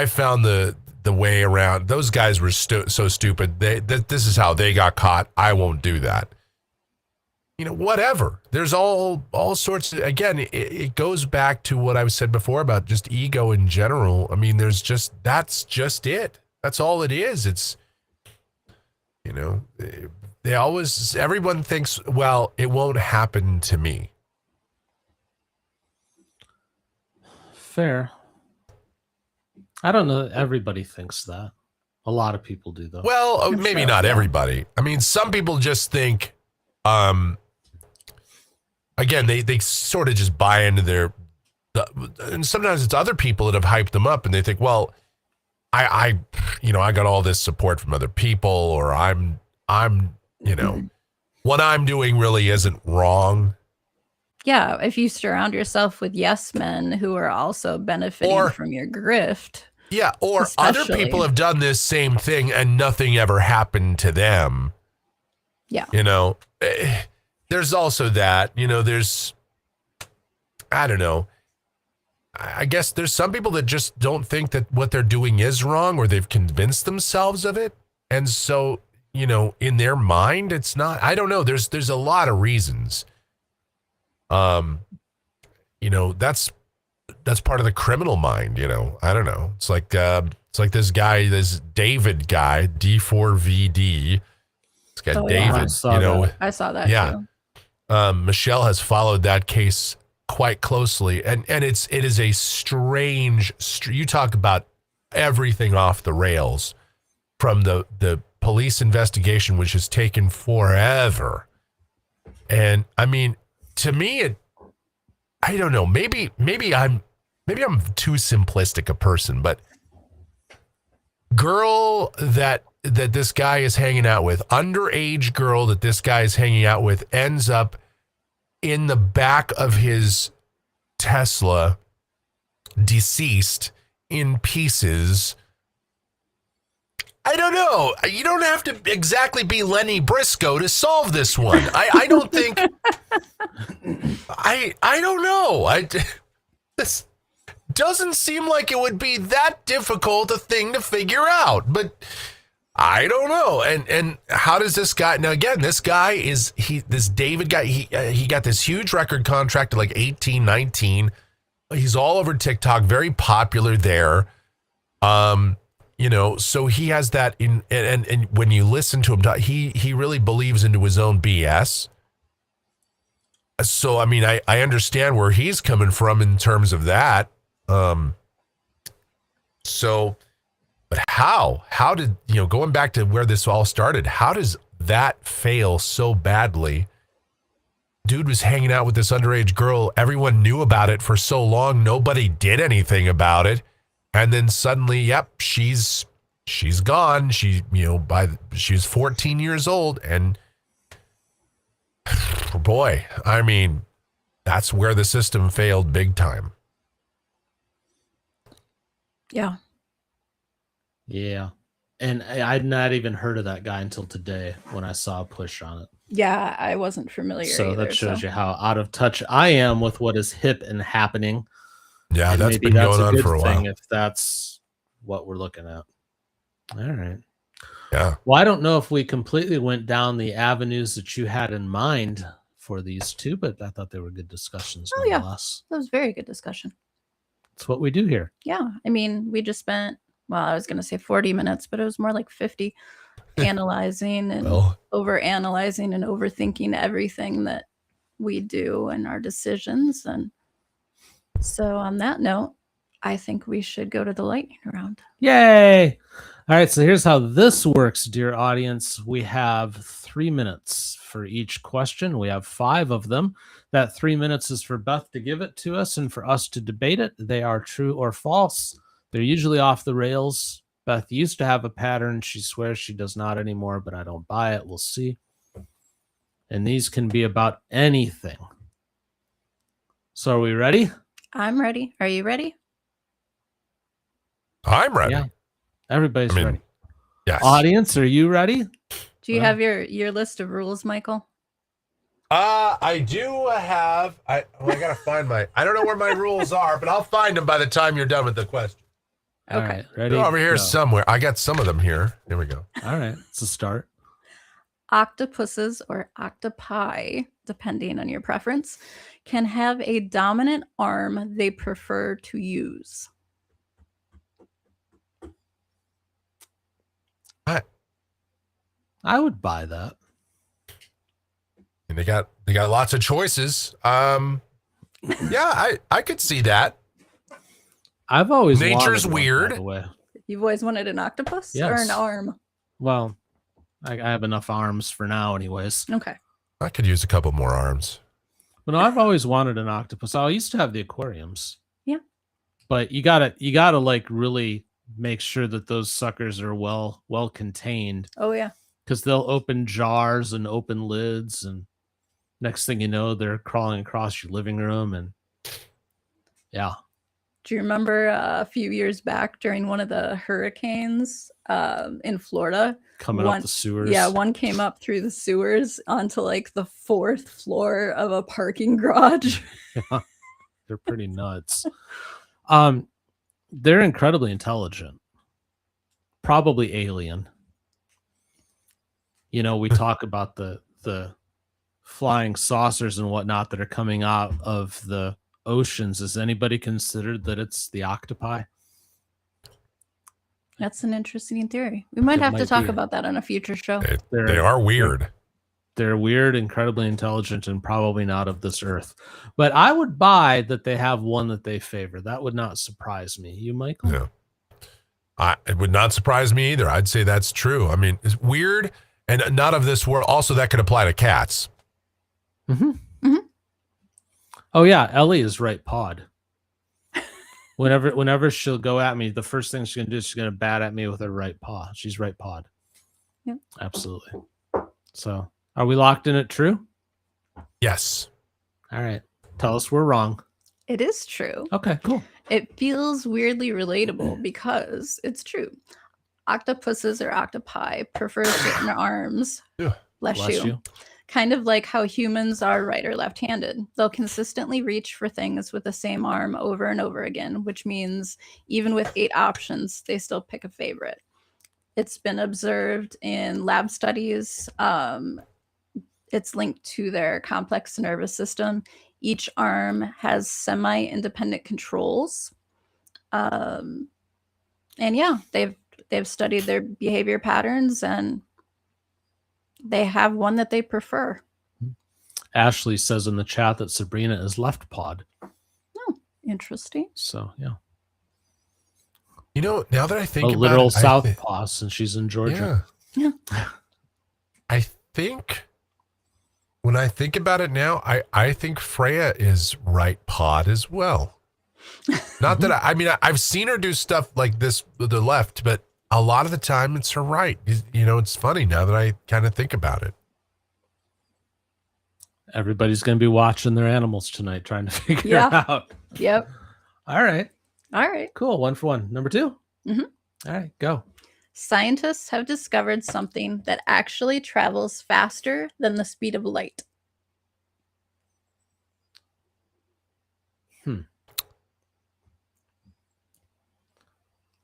[SPEAKER 2] found the way around. Those guys were so stupid. This is how they got caught. I won't do that. Whatever. There's all sorts. Again, it goes back to what I've said before about just ego in general. I mean, that's just it. That's all it is. It's, everyone thinks, well, it won't happen to me.
[SPEAKER 1] Fair. I don't know that everybody thinks that. A lot of people do, though.
[SPEAKER 2] Well, maybe not everybody. I mean, some people just think, again, they sort of just buy into and sometimes it's other people that have hyped them up, and they think, well, I got all this support from other people, or I'm what I'm doing really isn't wrong.
[SPEAKER 3] Yeah, if you surround yourself with yes men who are also benefiting from your grift.
[SPEAKER 2] Yeah, or other people have done this same thing and nothing ever happened to them.
[SPEAKER 3] Yeah.
[SPEAKER 2] There's also that, there's, I don't know. I guess there's some people that just don't think that what they're doing is wrong, or they've convinced themselves of it. And so, in their mind, it's not. I don't know. There's a lot of reasons. That's part of the criminal mind. I don't know. It's like this guy, this David guy, D4VD. This guy David.
[SPEAKER 3] I saw that.
[SPEAKER 2] Yeah.
[SPEAKER 3] Too.
[SPEAKER 2] Michelle has followed that case quite closely, and it is a strange. You talk about everything off the rails, from the police investigation, which has taken forever, and I mean, to me, I don't know. Maybe I'm too simplistic a person, but girl that this guy is hanging out with, underage girl that this guy is hanging out with, ends up in the back of his Tesla, deceased, in pieces. I don't know. You don't have to exactly be Lenny Briscoe to solve this one. I don't think. I don't know. This doesn't seem like it would be that difficult a thing to figure out, but I don't know. And how does this guy, now again, this guy this David guy, he got this huge record contract at like 18, 19. He's all over TikTok, very popular there. So he has that in, and when you listen to him, he really believes into his own BS. So, I mean, I understand where he's coming from in terms of that. But how did, going back to where this all started, how does that fail so badly? Dude was hanging out with this underage girl. Everyone knew about it for so long. Nobody did anything about it. And then suddenly, yep, she's gone. She was 14 years old. And boy, I mean, that's where the system failed big time.
[SPEAKER 3] Yeah.
[SPEAKER 1] Yeah. And I'd not even heard of that guy until today when I saw a push on it.
[SPEAKER 3] Yeah, I wasn't familiar.
[SPEAKER 1] So
[SPEAKER 3] either,
[SPEAKER 1] that shows you how out of touch I am with what is hip and happening.
[SPEAKER 2] Yeah,
[SPEAKER 1] and
[SPEAKER 2] that's been going on for a while.
[SPEAKER 1] If that's what we're looking at. All right.
[SPEAKER 2] Yeah.
[SPEAKER 1] Well, I don't know if we completely went down the avenues that you had in mind for these two, but I thought they were good discussions.
[SPEAKER 3] Oh, yeah.
[SPEAKER 1] Nonetheless.
[SPEAKER 3] That was very good discussion.
[SPEAKER 1] That's what we do here.
[SPEAKER 3] Yeah. I mean, we just spent, well, I was going to say 40 minutes, but it was more like 50 analyzing and over analyzing and overthinking everything that we do and our decisions. And so on that note, I think we should go to the lightning round.
[SPEAKER 1] Yay! All right, so here's how this works, dear audience. We have 3 minutes for each question. We have 5 of them. That 3 minutes is for Beth to give it to us and for us to debate it. They are true or false. They're usually off the rails. Beth used to have a pattern. She swears she does not anymore, but I don't buy it. We'll see. And these can be about anything. So are we ready?
[SPEAKER 3] I'm ready. Are you ready?
[SPEAKER 2] I'm ready.
[SPEAKER 1] Yeah. Everybody's ready.
[SPEAKER 2] Yes.
[SPEAKER 1] Audience, are you ready?
[SPEAKER 3] Do you have your list of rules, Michael?
[SPEAKER 2] I do have. I gotta find my. I don't know where my rules are, but I'll find them by the time you're done with the question.
[SPEAKER 1] Okay. All right, ready?
[SPEAKER 2] They're over here
[SPEAKER 1] Go.
[SPEAKER 2] somewhere. I got some of them here. Here we go.
[SPEAKER 1] All right. It's a start.
[SPEAKER 3] Octopuses or octopi, depending on your preference, can have a dominant arm they prefer to use.
[SPEAKER 1] I would buy that.
[SPEAKER 2] And they got lots of choices. Yeah, I could see that.
[SPEAKER 1] I've always
[SPEAKER 2] Nature's
[SPEAKER 1] wanted one,
[SPEAKER 2] weird.
[SPEAKER 1] by the way.
[SPEAKER 3] You've always wanted an octopus or
[SPEAKER 1] Yes.
[SPEAKER 3] an arm?
[SPEAKER 1] Well, I have enough arms for now, anyways.
[SPEAKER 3] Okay.
[SPEAKER 2] I could use a couple more arms.
[SPEAKER 1] But no, I've always wanted an octopus. I used to have the aquariums.
[SPEAKER 3] Yeah.
[SPEAKER 1] But you gotta like really make sure that those suckers are well contained.
[SPEAKER 3] Oh yeah.
[SPEAKER 1] Because they'll open jars and open lids, and next thing you know, they're crawling across your living room. And yeah.
[SPEAKER 3] Do you remember a few years back during one of the hurricanes in Florida?
[SPEAKER 1] Coming up the sewers.
[SPEAKER 3] Yeah, one came up through the sewers onto like the 4th floor of a parking garage.
[SPEAKER 1] Yeah, they're pretty nuts. They're incredibly intelligent. Probably alien. You know, we talk about the flying saucers and whatnot that are coming out of the oceans. Has anybody considered that it's the octopi?
[SPEAKER 3] That's an interesting theory. We might have to talk about that on a future show.
[SPEAKER 2] They are weird.
[SPEAKER 1] They're weird, incredibly intelligent, and probably not of this earth. But I would buy that they have one that they favor. That would not surprise me. You, Michael?
[SPEAKER 2] Yeah. It would not surprise me either. I'd say that's true. I mean, it's weird and not of this world. Also, that could apply to cats.
[SPEAKER 1] Mm-hmm. Mm-hmm. Oh, yeah. Ellie is right pod. Whenever she'll go at me, the first thing she's going to do is she's going to bat at me with her right paw. She's right pod.
[SPEAKER 3] Yep.
[SPEAKER 1] Absolutely. So are we locked in at true?
[SPEAKER 2] Yes.
[SPEAKER 1] All right. Tell us we're wrong.
[SPEAKER 3] It is true.
[SPEAKER 1] Okay, cool.
[SPEAKER 3] It feels weirdly relatable because it's true. Octopuses or octopi prefer certain arms. Bless you. Kind of like how humans are right or left-handed. They'll consistently reach for things with the same arm over and over again, which means even with 8 options, they still pick a favorite. It's been observed in lab studies. It's linked to their complex nervous system. Each arm has semi-independent controls. And yeah, they've studied their behavior patterns, and they have one that they prefer.
[SPEAKER 1] Ashley says in the chat that Sabrina is left pod.
[SPEAKER 3] Oh, interesting.
[SPEAKER 1] So yeah,
[SPEAKER 2] You know, now that I think
[SPEAKER 1] a
[SPEAKER 2] about
[SPEAKER 1] literal
[SPEAKER 2] it,
[SPEAKER 1] southpaw since she's in Georgia.
[SPEAKER 3] Yeah.
[SPEAKER 2] I think when I think about it now, I think Freya is right pod as well. Not that I mean, I've seen her do stuff like this with the left, but a lot of the time it's her right. You know, it's funny now that I kind of think about it.
[SPEAKER 1] Everybody's going to be watching their animals tonight, trying to figure out.
[SPEAKER 3] Yep.
[SPEAKER 1] All right.
[SPEAKER 3] All right.
[SPEAKER 1] Cool. 1 for 1. Number 2.
[SPEAKER 3] Mhm.
[SPEAKER 1] All right. Go.
[SPEAKER 3] Scientists have discovered something that actually travels faster than the speed of light.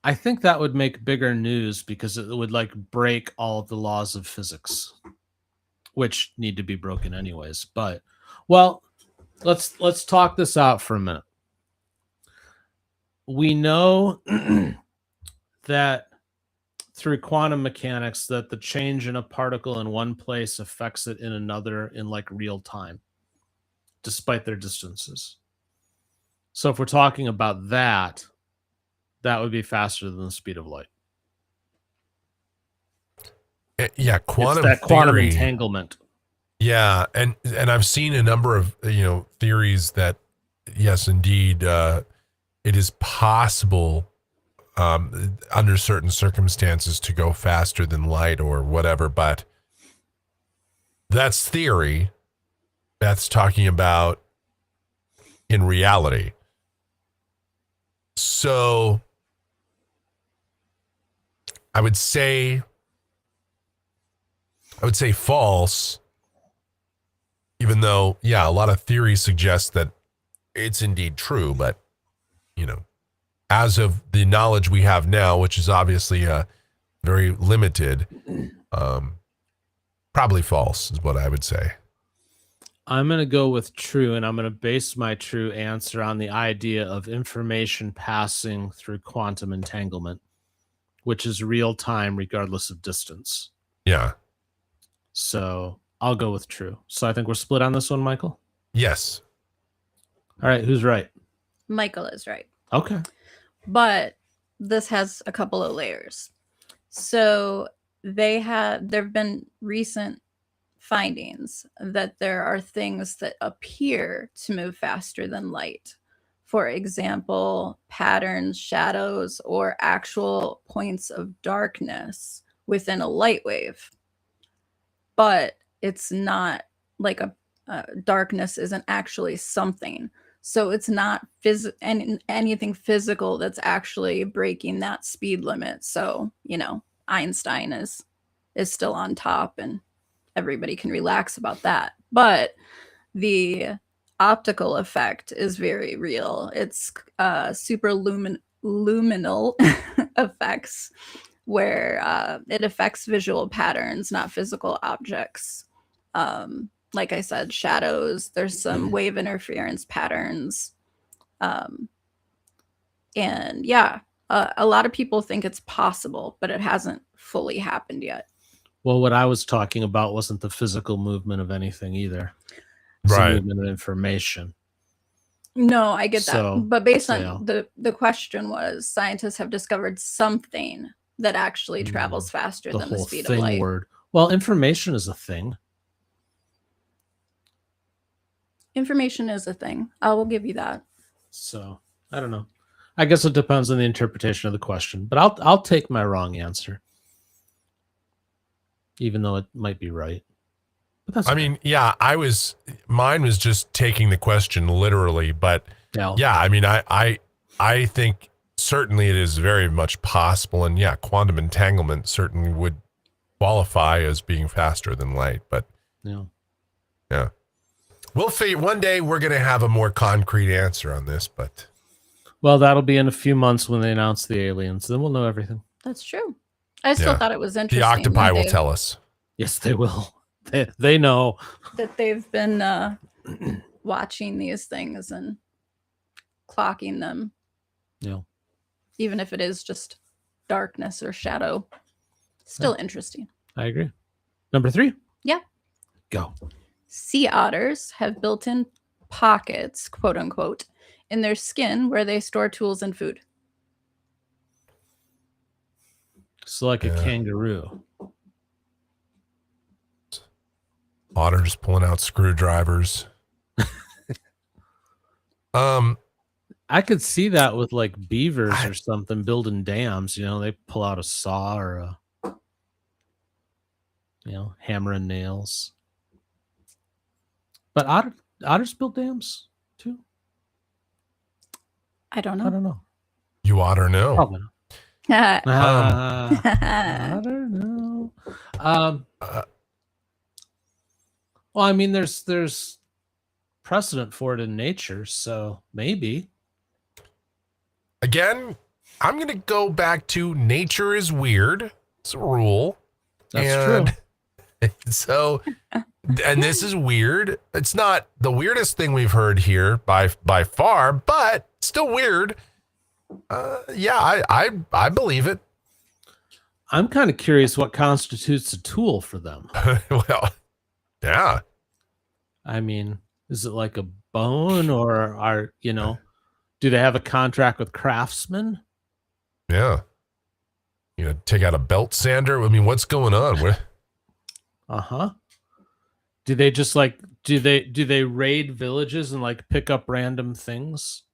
[SPEAKER 1] I think that would make bigger news because it would like break all of the laws of physics, which need to be broken anyways. But well, let's talk this out for a minute. We know that through quantum mechanics that the change in a particle in one place affects it in another in like real time, despite their distances. So if we're talking about that, that would be faster than the speed of light.
[SPEAKER 2] Yeah, quantum
[SPEAKER 1] it's that quantum
[SPEAKER 2] theory.
[SPEAKER 1] Entanglement.
[SPEAKER 2] Yeah, and I've seen a number of theories that yes, indeed, it is possible under certain circumstances to go faster than light or whatever, but that's theory. That's talking about in reality. So I would say false, even though, yeah, a lot of theories suggest that it's indeed true, but, as of the knowledge we have now, which is obviously very limited, probably false is what I would say.
[SPEAKER 1] I'm going to go with true, and I'm going to base my true answer on the idea of information passing through quantum entanglement, which is real time regardless of distance.
[SPEAKER 2] Yeah.
[SPEAKER 1] So I'll go with true. So I think we're split on this one, Michael?
[SPEAKER 2] Yes.
[SPEAKER 1] All right, who's right?
[SPEAKER 3] Michael is right.
[SPEAKER 1] Okay.
[SPEAKER 3] But this has a couple of layers. So there have been recent findings that there are things that appear to move faster than light. For example, patterns, shadows, or actual points of darkness within a light wave. But it's not like darkness isn't actually something. So it's not anything physical that's actually breaking that speed limit. So, Einstein is still on top and everybody can relax about that. But the optical effect is very real. It's superluminal effects where it affects visual patterns, not physical objects. Like I said, shadows, there's some wave interference patterns. And yeah, a lot of people think it's possible, but it hasn't fully happened yet.
[SPEAKER 1] Well, what I was talking about wasn't the physical movement of anything either. It's
[SPEAKER 2] right.
[SPEAKER 1] the movement of information.
[SPEAKER 3] No, I get that. But based on
[SPEAKER 1] yeah.
[SPEAKER 3] the question was, scientists have discovered something that actually travels faster than the speed of light.
[SPEAKER 1] Word. Well, information is a thing.
[SPEAKER 3] Information is a thing. I will give you that.
[SPEAKER 1] So I don't know. I guess it depends on the interpretation of the question, but I'll take my wrong answer, even though it might be right. But that's okay.
[SPEAKER 2] mean, yeah, mine was just taking the question literally, but yeah, I mean, I think certainly it is very much possible, and yeah, quantum entanglement certainly would qualify as being faster than light, but yeah. We'll figure one day we're going to have a more concrete answer on this, but
[SPEAKER 1] well, that'll be in a few months when they announce the aliens. Then we'll know everything.
[SPEAKER 3] That's true. I still thought it was interesting.
[SPEAKER 2] The octopi will tell us.
[SPEAKER 1] Yes, they will. They know
[SPEAKER 3] that they've been watching these things and clocking them.
[SPEAKER 1] Yeah.
[SPEAKER 3] Even if it is just darkness or shadow. Still interesting.
[SPEAKER 1] I agree. Number 3?
[SPEAKER 3] Yeah.
[SPEAKER 1] Go.
[SPEAKER 3] Sea otters have built-in pockets, quote unquote, in their skin where they store tools and food.
[SPEAKER 1] So like a kangaroo.
[SPEAKER 2] Otters pulling out screwdrivers.
[SPEAKER 1] I could see that with like beavers or something building dams. You know, they pull out a saw or a, hammer and nails. But otters build dams too?
[SPEAKER 3] I don't know.
[SPEAKER 1] I don't know.
[SPEAKER 2] You otter know.
[SPEAKER 1] Probably not. I don't know. Well, I mean, there's precedent for it in nature, so maybe.
[SPEAKER 2] Again, I'm going to go back to nature is weird. It's a rule.
[SPEAKER 1] That's true.
[SPEAKER 2] So, and this is weird. It's not the weirdest thing we've heard here by far, but still weird. Yeah, I believe it.
[SPEAKER 1] I'm kind of curious what constitutes a tool for them.
[SPEAKER 2] Well, yeah.
[SPEAKER 1] I mean, is it like a bone or do they have a contract with craftsmen?
[SPEAKER 2] Yeah. Take out a belt sander. I mean, what's going on? What?
[SPEAKER 1] Uh-huh. Do they just do they raid villages and like pick up random things?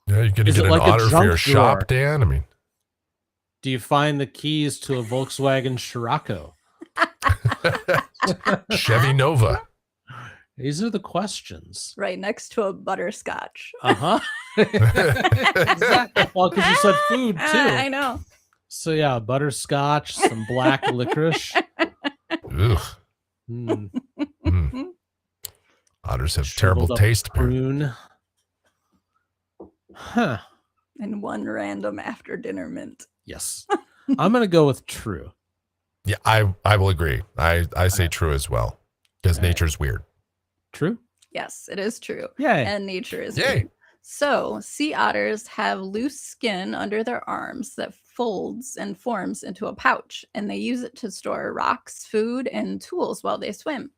[SPEAKER 2] Yeah, you're going to get an otter for your shop, Dan? I mean.
[SPEAKER 1] Do you find the keys to a Volkswagen Scirocco?
[SPEAKER 2] Chevy Nova.
[SPEAKER 1] These are the questions.
[SPEAKER 3] Right next to a butterscotch.
[SPEAKER 1] Uh-huh. Exactly. Well, because you said food too.
[SPEAKER 3] I know.
[SPEAKER 1] So yeah, butterscotch, some black licorice.
[SPEAKER 2] Ugh. Otters have terrible taste.
[SPEAKER 1] Prune. Huh.
[SPEAKER 3] And one random after dinner mint.
[SPEAKER 1] Yes. I'm going to go with true.
[SPEAKER 2] Yeah, I will agree. I say true as well because nature's weird.
[SPEAKER 1] True?
[SPEAKER 3] Yes, it is true.
[SPEAKER 1] Yay.
[SPEAKER 3] And nature is weird. So, sea otters have loose skin under their arms that folds and forms into a pouch, and they use it to store rocks, food, and tools while they swim.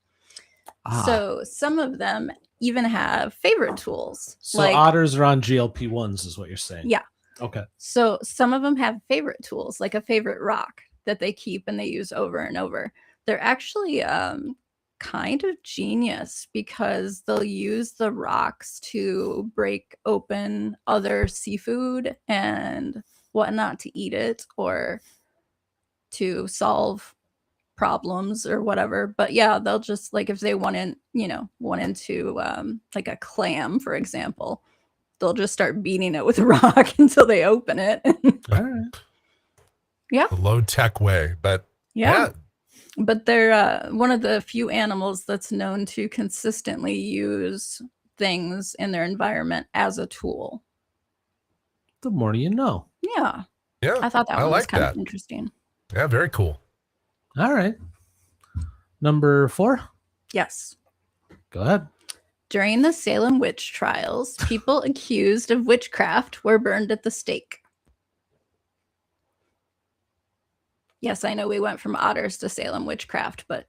[SPEAKER 3] So, some of them even have favorite tools.
[SPEAKER 1] So, otters are on GLP-1s is what you're saying?
[SPEAKER 3] Yeah.
[SPEAKER 1] Okay.
[SPEAKER 3] So, some of them have favorite tools, like a favorite rock that they keep and they use over and over. They're actually kind of genius because they'll use the rocks to break open other seafood and whatnot to eat it or to solve problems or whatever. But yeah, they'll just like if they want into like a clam, for example, they'll just start beating it with a rock until they open it.
[SPEAKER 1] All right.
[SPEAKER 3] Yeah.
[SPEAKER 2] The low tech way, but yeah.
[SPEAKER 3] But they're one of the few animals that's known to consistently use things in their environment as a tool.
[SPEAKER 1] The more you know.
[SPEAKER 3] Yeah.
[SPEAKER 2] Yeah.
[SPEAKER 3] I thought that one was kind of interesting.
[SPEAKER 2] Yeah, very cool.
[SPEAKER 1] All right. Number 4?
[SPEAKER 3] Yes.
[SPEAKER 1] Go ahead.
[SPEAKER 3] During the Salem witch trials, people accused of witchcraft were burned at the stake. Yes, I know we went from otters to Salem witchcraft, but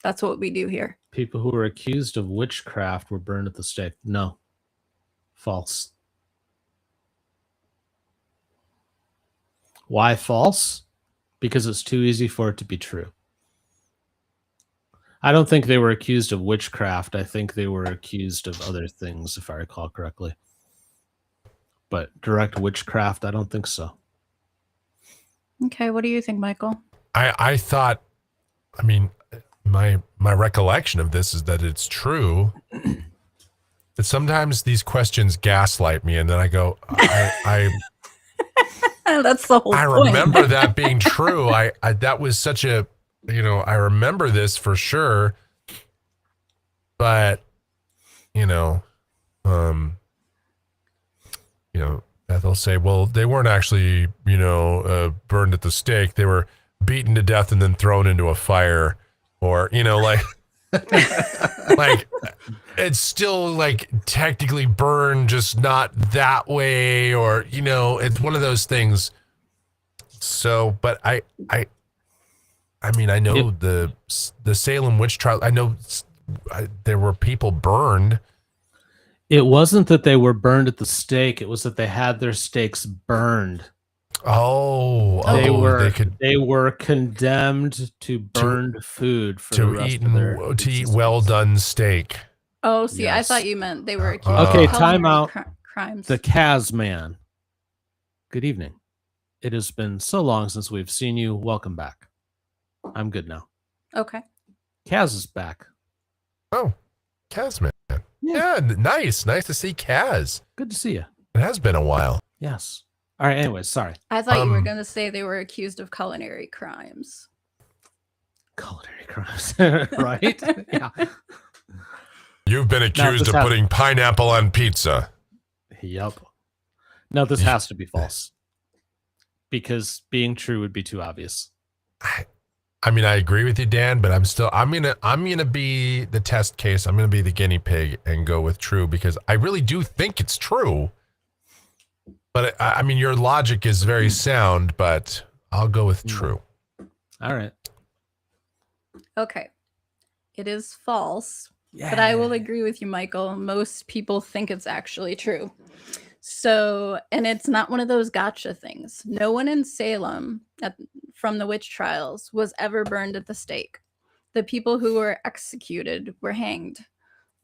[SPEAKER 3] that's what we do here.
[SPEAKER 1] People who were accused of witchcraft were burned at the stake. No. False. Why false? Because it's too easy for it to be true. I don't think they were accused of witchcraft. I think they were accused of other things, if I recall correctly. But direct witchcraft, I don't think so.
[SPEAKER 3] Okay, what do you think, Michael?
[SPEAKER 2] I thought, I mean, my recollection of this is that it's true. But sometimes these questions gaslight me, and then I go,
[SPEAKER 3] That's the whole
[SPEAKER 2] I
[SPEAKER 3] point.
[SPEAKER 2] remember that being true. I that was such a, I remember this for sure. But, they'll say, well, they weren't actually, burned at the stake. They were beaten to death and then thrown into a fire, or like, like it's still like technically burned, just not that way, or it's one of those things. So, but I mean, I know the Salem witch trial. I know there were people burned.
[SPEAKER 1] It wasn't that they were burned at the stake. It was that they had their stakes burned. They were condemned to burned food for the rest of their
[SPEAKER 2] eat well done steak.
[SPEAKER 3] Oh, see, yes. I thought you meant they were accused
[SPEAKER 1] of
[SPEAKER 3] time
[SPEAKER 1] out.
[SPEAKER 3] Crimes.
[SPEAKER 1] The Kaz man. Good evening. It has been so long since we've seen you. Welcome back. I'm good now.
[SPEAKER 3] Okay.
[SPEAKER 1] Kaz is back.
[SPEAKER 2] Oh, Kaz man. Yeah, nice. Nice to see Kaz.
[SPEAKER 1] Good to see you.
[SPEAKER 2] It has been a while.
[SPEAKER 1] Yes. All right, anyways, sorry.
[SPEAKER 3] I thought you were going to say they were accused of culinary crimes.
[SPEAKER 1] Culinary crimes, right? Yeah.
[SPEAKER 2] You've been accused of putting pineapple on pizza.
[SPEAKER 1] Yep. No, this has to be false. Because being true would be too obvious.
[SPEAKER 2] I mean, I agree with you, Dan, but I'm gonna be the test case. I'm gonna be the guinea pig and go with true because I really do think it's true. But I mean, your logic is very sound, but I'll go with true.
[SPEAKER 1] All right.
[SPEAKER 3] Okay. It is false, but I will agree with you, Michael. Most people think it's actually true. So, and it's not one of those gotcha things. No one in Salem from the witch trials was ever burned at the stake. The people who were executed were hanged.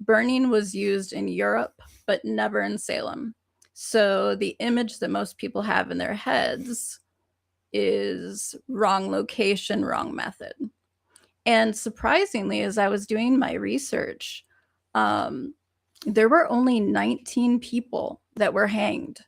[SPEAKER 3] Burning was used in Europe, but never in Salem. So the image that most people have in their heads is wrong location, wrong method. And surprisingly, as I was doing my research, there were only 19 people that were hanged.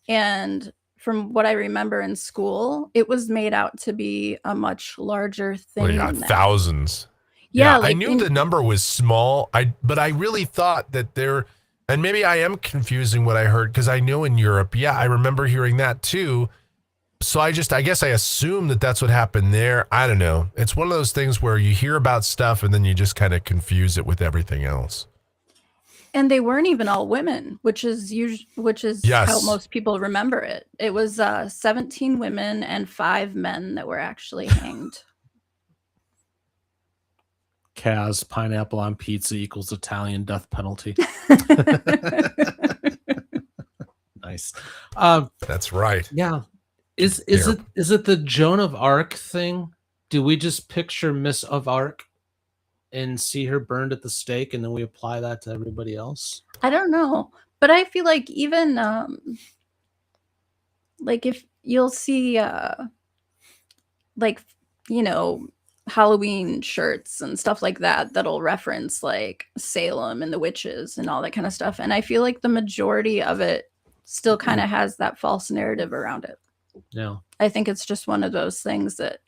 [SPEAKER 3] And from what I remember in school, it was made out to be a much larger thing.
[SPEAKER 2] Well, yeah, thousands.
[SPEAKER 3] Yeah,
[SPEAKER 2] I knew the number was small. But I really thought that and maybe I am confusing what I heard because I know in Europe, I remember hearing that too. So I guess I assume that that's what happened there. I don't know. It's one of those things where you hear about stuff and then you just kind of confuse it with everything else.
[SPEAKER 3] And they weren't even all women, which is
[SPEAKER 2] yes.
[SPEAKER 3] how most people remember it. It was 17 women and 5 men that were actually hanged.
[SPEAKER 1] Kaz, pineapple on pizza equals Italian death penalty. Nice.
[SPEAKER 2] That's right.
[SPEAKER 1] Yeah. Is it the Joan of Arc thing? Do we just picture Miss of Arc and see her burned at the stake, and then we apply that to everybody else?
[SPEAKER 3] I don't know, but I feel like even like if you'll see Halloween shirts and stuff like that that'll reference like Salem and the witches and all that kind of stuff, and I feel like the majority of it still kind of has that false narrative around it.
[SPEAKER 1] Yeah,
[SPEAKER 3] I think it's just one of those things that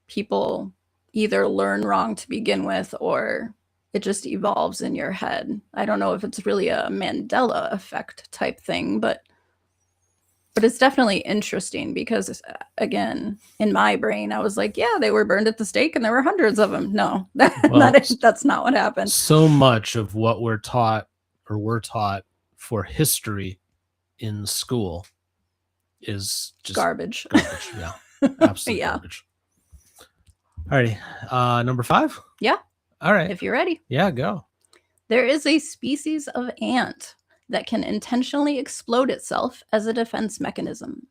[SPEAKER 3] people either learn wrong to begin with, or it just evolves in your head. I don't know if it's really a Mandela effect type thing, but it's definitely interesting because, again, in my brain, I was like, yeah, they were burned at the stake and there were hundreds of them. No, that's not what happened.
[SPEAKER 1] So much of what we're taught for history in school is just
[SPEAKER 3] garbage.
[SPEAKER 1] Yeah, absolutely garbage. Alrighty, number 5?
[SPEAKER 3] Yeah.
[SPEAKER 1] All right.
[SPEAKER 3] If you're ready.
[SPEAKER 1] Yeah, go.
[SPEAKER 3] There is a species of ant that can intentionally explode itself as a defense mechanism.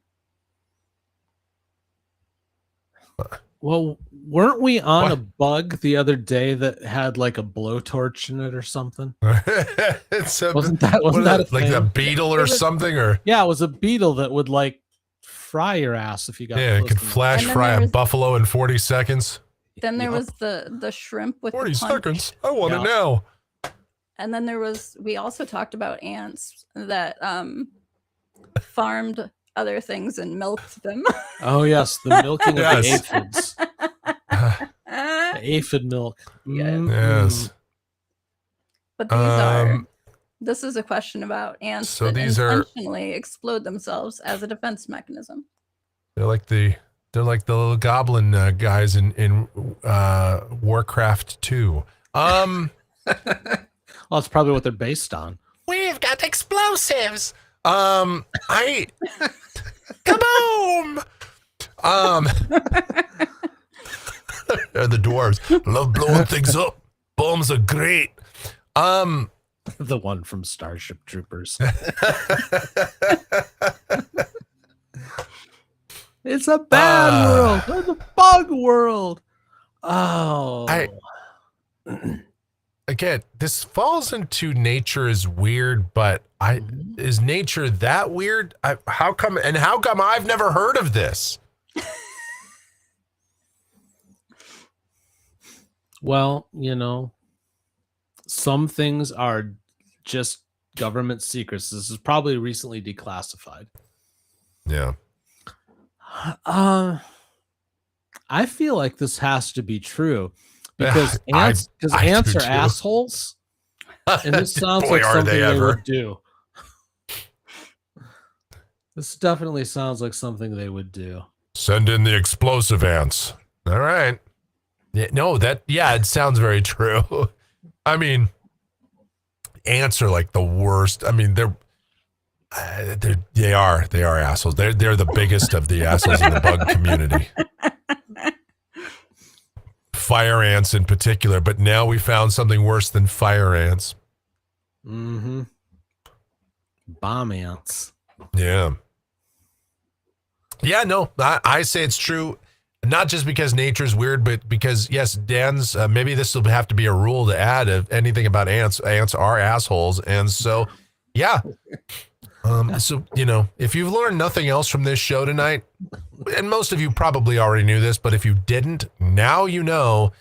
[SPEAKER 1] Well, weren't we on a bug the other day that had like a blowtorch in it or something? Wasn't that
[SPEAKER 2] like a beetle or something? Or
[SPEAKER 1] yeah, it was a beetle that would like fry your ass if you got
[SPEAKER 2] it could flash fry a buffalo in 40 seconds.
[SPEAKER 3] Then there was the shrimp with
[SPEAKER 2] 40
[SPEAKER 3] the
[SPEAKER 2] seconds. I want it now.
[SPEAKER 3] And then we also talked about ants that farmed other things and milked them.
[SPEAKER 1] Oh yes, the milking of the aphids. The aphid milk.
[SPEAKER 2] Yes.
[SPEAKER 3] But this is a question about ants that intentionally explode themselves as a defense mechanism.
[SPEAKER 2] They're like the little goblin guys in Warcraft 2.
[SPEAKER 1] Well, that's probably what they're based on.
[SPEAKER 2] We've got explosives. I come home. The dwarves love blowing things up. Bombs are great.
[SPEAKER 1] The one from Starship Troopers. It's a bad world. It's a bug world. Oh.
[SPEAKER 2] Again, this falls into nature is weird, but is nature that weird? How come I've never heard of this?
[SPEAKER 1] Well, some things are just government secrets. This is probably recently declassified.
[SPEAKER 2] Yeah.
[SPEAKER 1] I feel like this has to be true because ants are assholes, and this sounds
[SPEAKER 2] Boy,
[SPEAKER 1] like
[SPEAKER 2] are
[SPEAKER 1] something
[SPEAKER 2] they
[SPEAKER 1] they
[SPEAKER 2] ever.
[SPEAKER 1] would do. This definitely sounds like something they would do.
[SPEAKER 2] Send in the explosive ants. All right. Yeah, no, it sounds very true. I mean, ants are like the worst. I mean, they are assholes. They're the biggest of the assholes in the bug community. Fire ants in particular, but now we found something worse than fire ants.
[SPEAKER 1] Mm-hmm. Bomb ants.
[SPEAKER 2] Yeah. Yeah, no, I say it's true. Not just because nature's weird, but because, yes, Dan's, maybe this will have to be a rule to add of anything about ants. Ants are assholes. And so, yeah. So, if you've learned nothing else from this show tonight, and most of you probably already knew this, but if you didn't, now you know.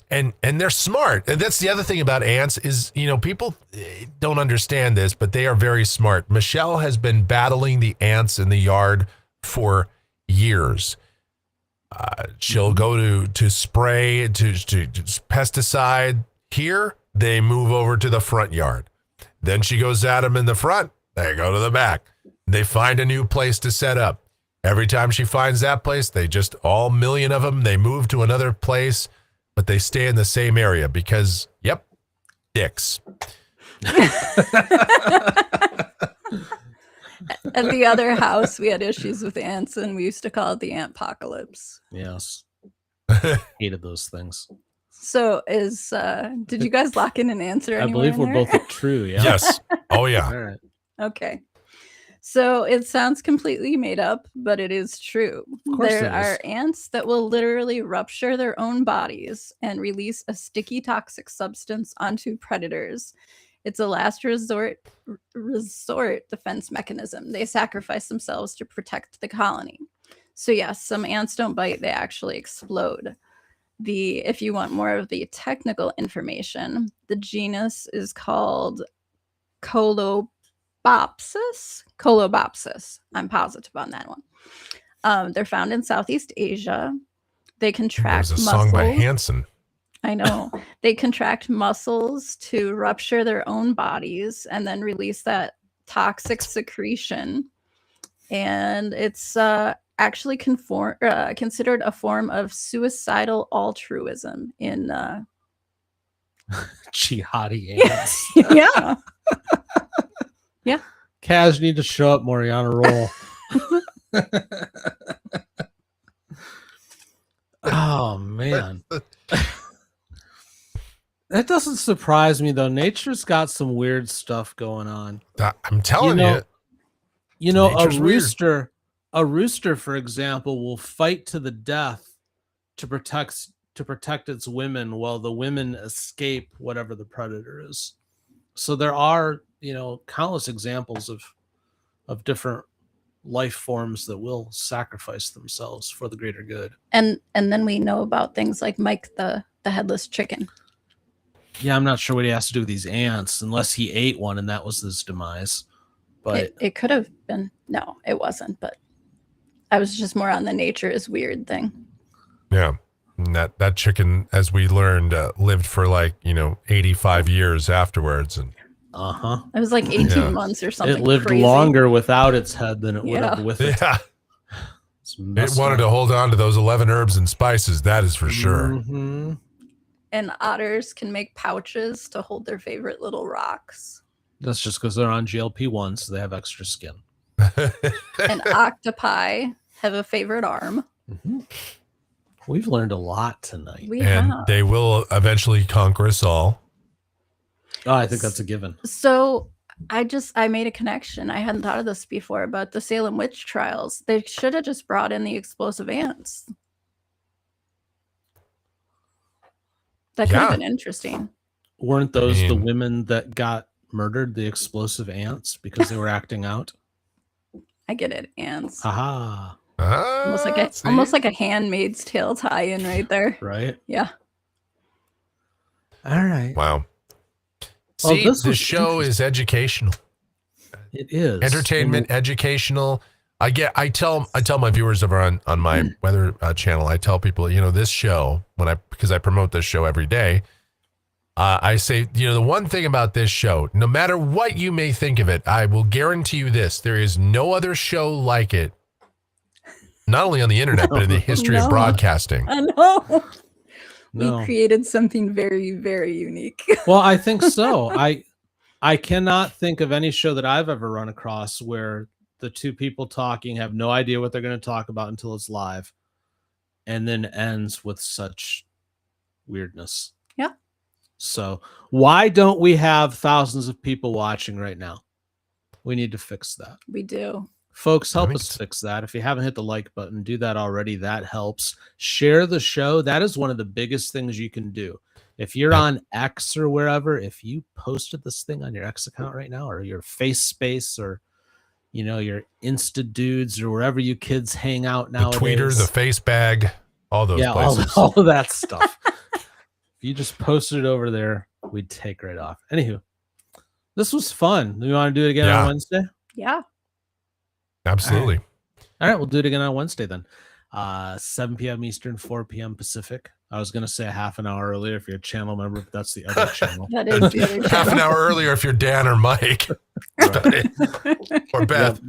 [SPEAKER 2] And they're smart. And that's the other thing about ants is, people don't understand this, but they are very smart. Michelle has been battling the ants in the yard for years. She'll go to spray to pesticide here. They move over to the front yard. Then she goes at them in the front. They go to the back. They find a new place to set up. Every time she finds that place, they just all million of them. They move to another place, but they stay in the same area because, yep, dicks.
[SPEAKER 3] At the other house, we had issues with ants, and we used to call it the ant-pocalypse.
[SPEAKER 1] Yes. Hated those things.
[SPEAKER 3] So did you guys lock in an answer?
[SPEAKER 1] I believe we're both true. Yeah.
[SPEAKER 2] Yes. Oh, yeah.
[SPEAKER 1] All right.
[SPEAKER 3] Okay. So it sounds completely made up, but it is true. There are ants that will literally rupture their own bodies and release a sticky toxic substance onto predators. It's a last resort defense mechanism. They sacrifice themselves to protect the colony. So yes, some ants don't bite, they actually explode. If you want more of the technical information, the genus is called Colobopsis. I'm positive on that one. They're found in Southeast Asia. They contract
[SPEAKER 2] There's a
[SPEAKER 3] muscles.
[SPEAKER 2] song by Hanson.
[SPEAKER 3] I know. They contract muscles to rupture their own bodies and then release that toxic secretion. And it's actually considered a form of suicidal altruism in
[SPEAKER 1] jihadi ants.
[SPEAKER 3] Yeah. Yeah.
[SPEAKER 1] Kaz, you need to show up more. You're on a roll. Oh, man. That doesn't surprise me, though. Nature's got some weird stuff going on.
[SPEAKER 2] I'm telling you.
[SPEAKER 1] A rooster, for example, will fight to the death to protect its women while the women escape whatever the predator is. So there are, countless examples of different life forms that will sacrifice themselves for the greater good.
[SPEAKER 3] And then we know about things like Mike the headless chicken.
[SPEAKER 1] Yeah, I'm not sure what he has to do with these ants unless he ate one and that was his demise. But
[SPEAKER 3] it could have been. No, it wasn't. But I was just more on the nature is weird thing.
[SPEAKER 2] Yeah. And that chicken, as we learned, lived for 85 years afterwards. And
[SPEAKER 3] it was like 18 months or something.
[SPEAKER 1] It lived
[SPEAKER 3] crazy.
[SPEAKER 1] longer without its head than it would have with it.
[SPEAKER 2] Yeah. It wanted to hold on to those 11 herbs and spices. That is for sure.
[SPEAKER 1] Mm-hmm.
[SPEAKER 3] And otters can make pouches to hold their favorite little rocks.
[SPEAKER 1] That's just because they're on GLP-1, so they have extra skin.
[SPEAKER 3] And octopi have a favorite arm.
[SPEAKER 1] We've learned a lot tonight.
[SPEAKER 2] And they will eventually conquer us all.
[SPEAKER 1] Oh, I think that's a given.
[SPEAKER 3] So I made a connection. I hadn't thought of this before, but the Salem witch trials, they should have just brought in the explosive ants. That could have been interesting.
[SPEAKER 1] Weren't those the women that got murdered, the explosive ants, because they were acting out?
[SPEAKER 3] I get it, ants.
[SPEAKER 1] Aha.
[SPEAKER 3] Almost like a Handmaid's Tale tie-in right there.
[SPEAKER 1] Right?
[SPEAKER 3] Yeah.
[SPEAKER 1] All right.
[SPEAKER 2] Wow. See, the show is educational.
[SPEAKER 1] It is
[SPEAKER 2] entertainment, educational. I tell my viewers over on my weather channel. I tell people, this show because I promote this show every day. I say, the one thing about this show, no matter what you may think of it, I will guarantee you this: there is no other show like it. Not only on the internet, but in the history of broadcasting.
[SPEAKER 3] I know. We created something very, very unique.
[SPEAKER 1] Well, I think so. I cannot think of any show that I've ever run across where the two people talking have no idea what they're going to talk about until it's live, and then ends with such weirdness.
[SPEAKER 3] Yeah.
[SPEAKER 1] So why don't we have thousands of people watching right now? We need to fix that.
[SPEAKER 3] We do.
[SPEAKER 1] Folks, help us fix that. If you haven't hit the like button, do that already. That helps. Share the show. That is one of the biggest things you can do. If you're on X or wherever, if you posted this thing on your X account right now, or your Face Space, or your Insta Dudes, or wherever you kids hang out nowadays.
[SPEAKER 2] The Tweeter, the Face Bag, all those places.
[SPEAKER 1] all of that stuff. If you just posted it over there, we'd take right off. Anywho, this was fun. Do you want to do it again on Wednesday?
[SPEAKER 3] Yeah.
[SPEAKER 2] Absolutely.
[SPEAKER 1] All right, we'll do it again on Wednesday then. 7 p.m. Eastern, 4 p.m. Pacific. I was going to say a half an hour earlier if you're a channel member, but that's the other channel.
[SPEAKER 3] That is the other channel.
[SPEAKER 2] Half an hour earlier if you're Dan or Mike. Or Beth.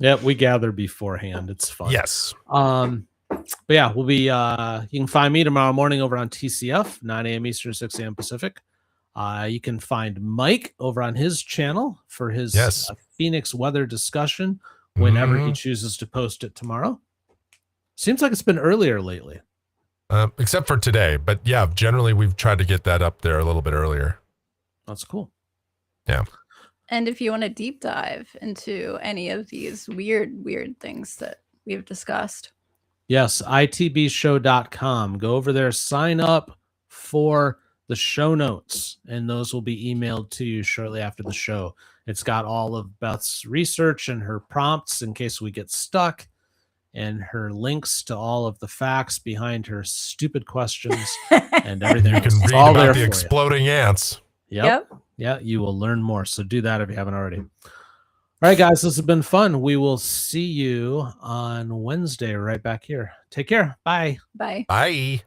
[SPEAKER 1] Yep, we gather beforehand. It's fun.
[SPEAKER 2] Yes.
[SPEAKER 1] But yeah, we'll be you can find me tomorrow morning over on TCF, 9 a.m. Eastern, 6 a.m. Pacific. You can find Mike over on his channel for his Phoenix weather discussion whenever he chooses to post it tomorrow. Seems like it's been earlier lately.
[SPEAKER 2] Except for today. But yeah, generally we've tried to get that up there a little bit earlier.
[SPEAKER 1] That's cool.
[SPEAKER 2] Yeah.
[SPEAKER 3] And if you want to deep dive into any of these weird things that we've discussed.
[SPEAKER 1] Yes, itbshow.com. Go over there, sign up for the show notes, and those will be emailed to you shortly after the show. It's got all of Beth's research and her prompts in case we get stuck, and her links to all of the facts behind her stupid questions and everything.
[SPEAKER 2] You can read about the exploding ants.
[SPEAKER 1] Yep. Yeah, you will learn more. So do that if you haven't already. All right, guys, this has been fun. We will see you on Wednesday right back here. Take care. Bye.
[SPEAKER 3] Bye.
[SPEAKER 2] Bye.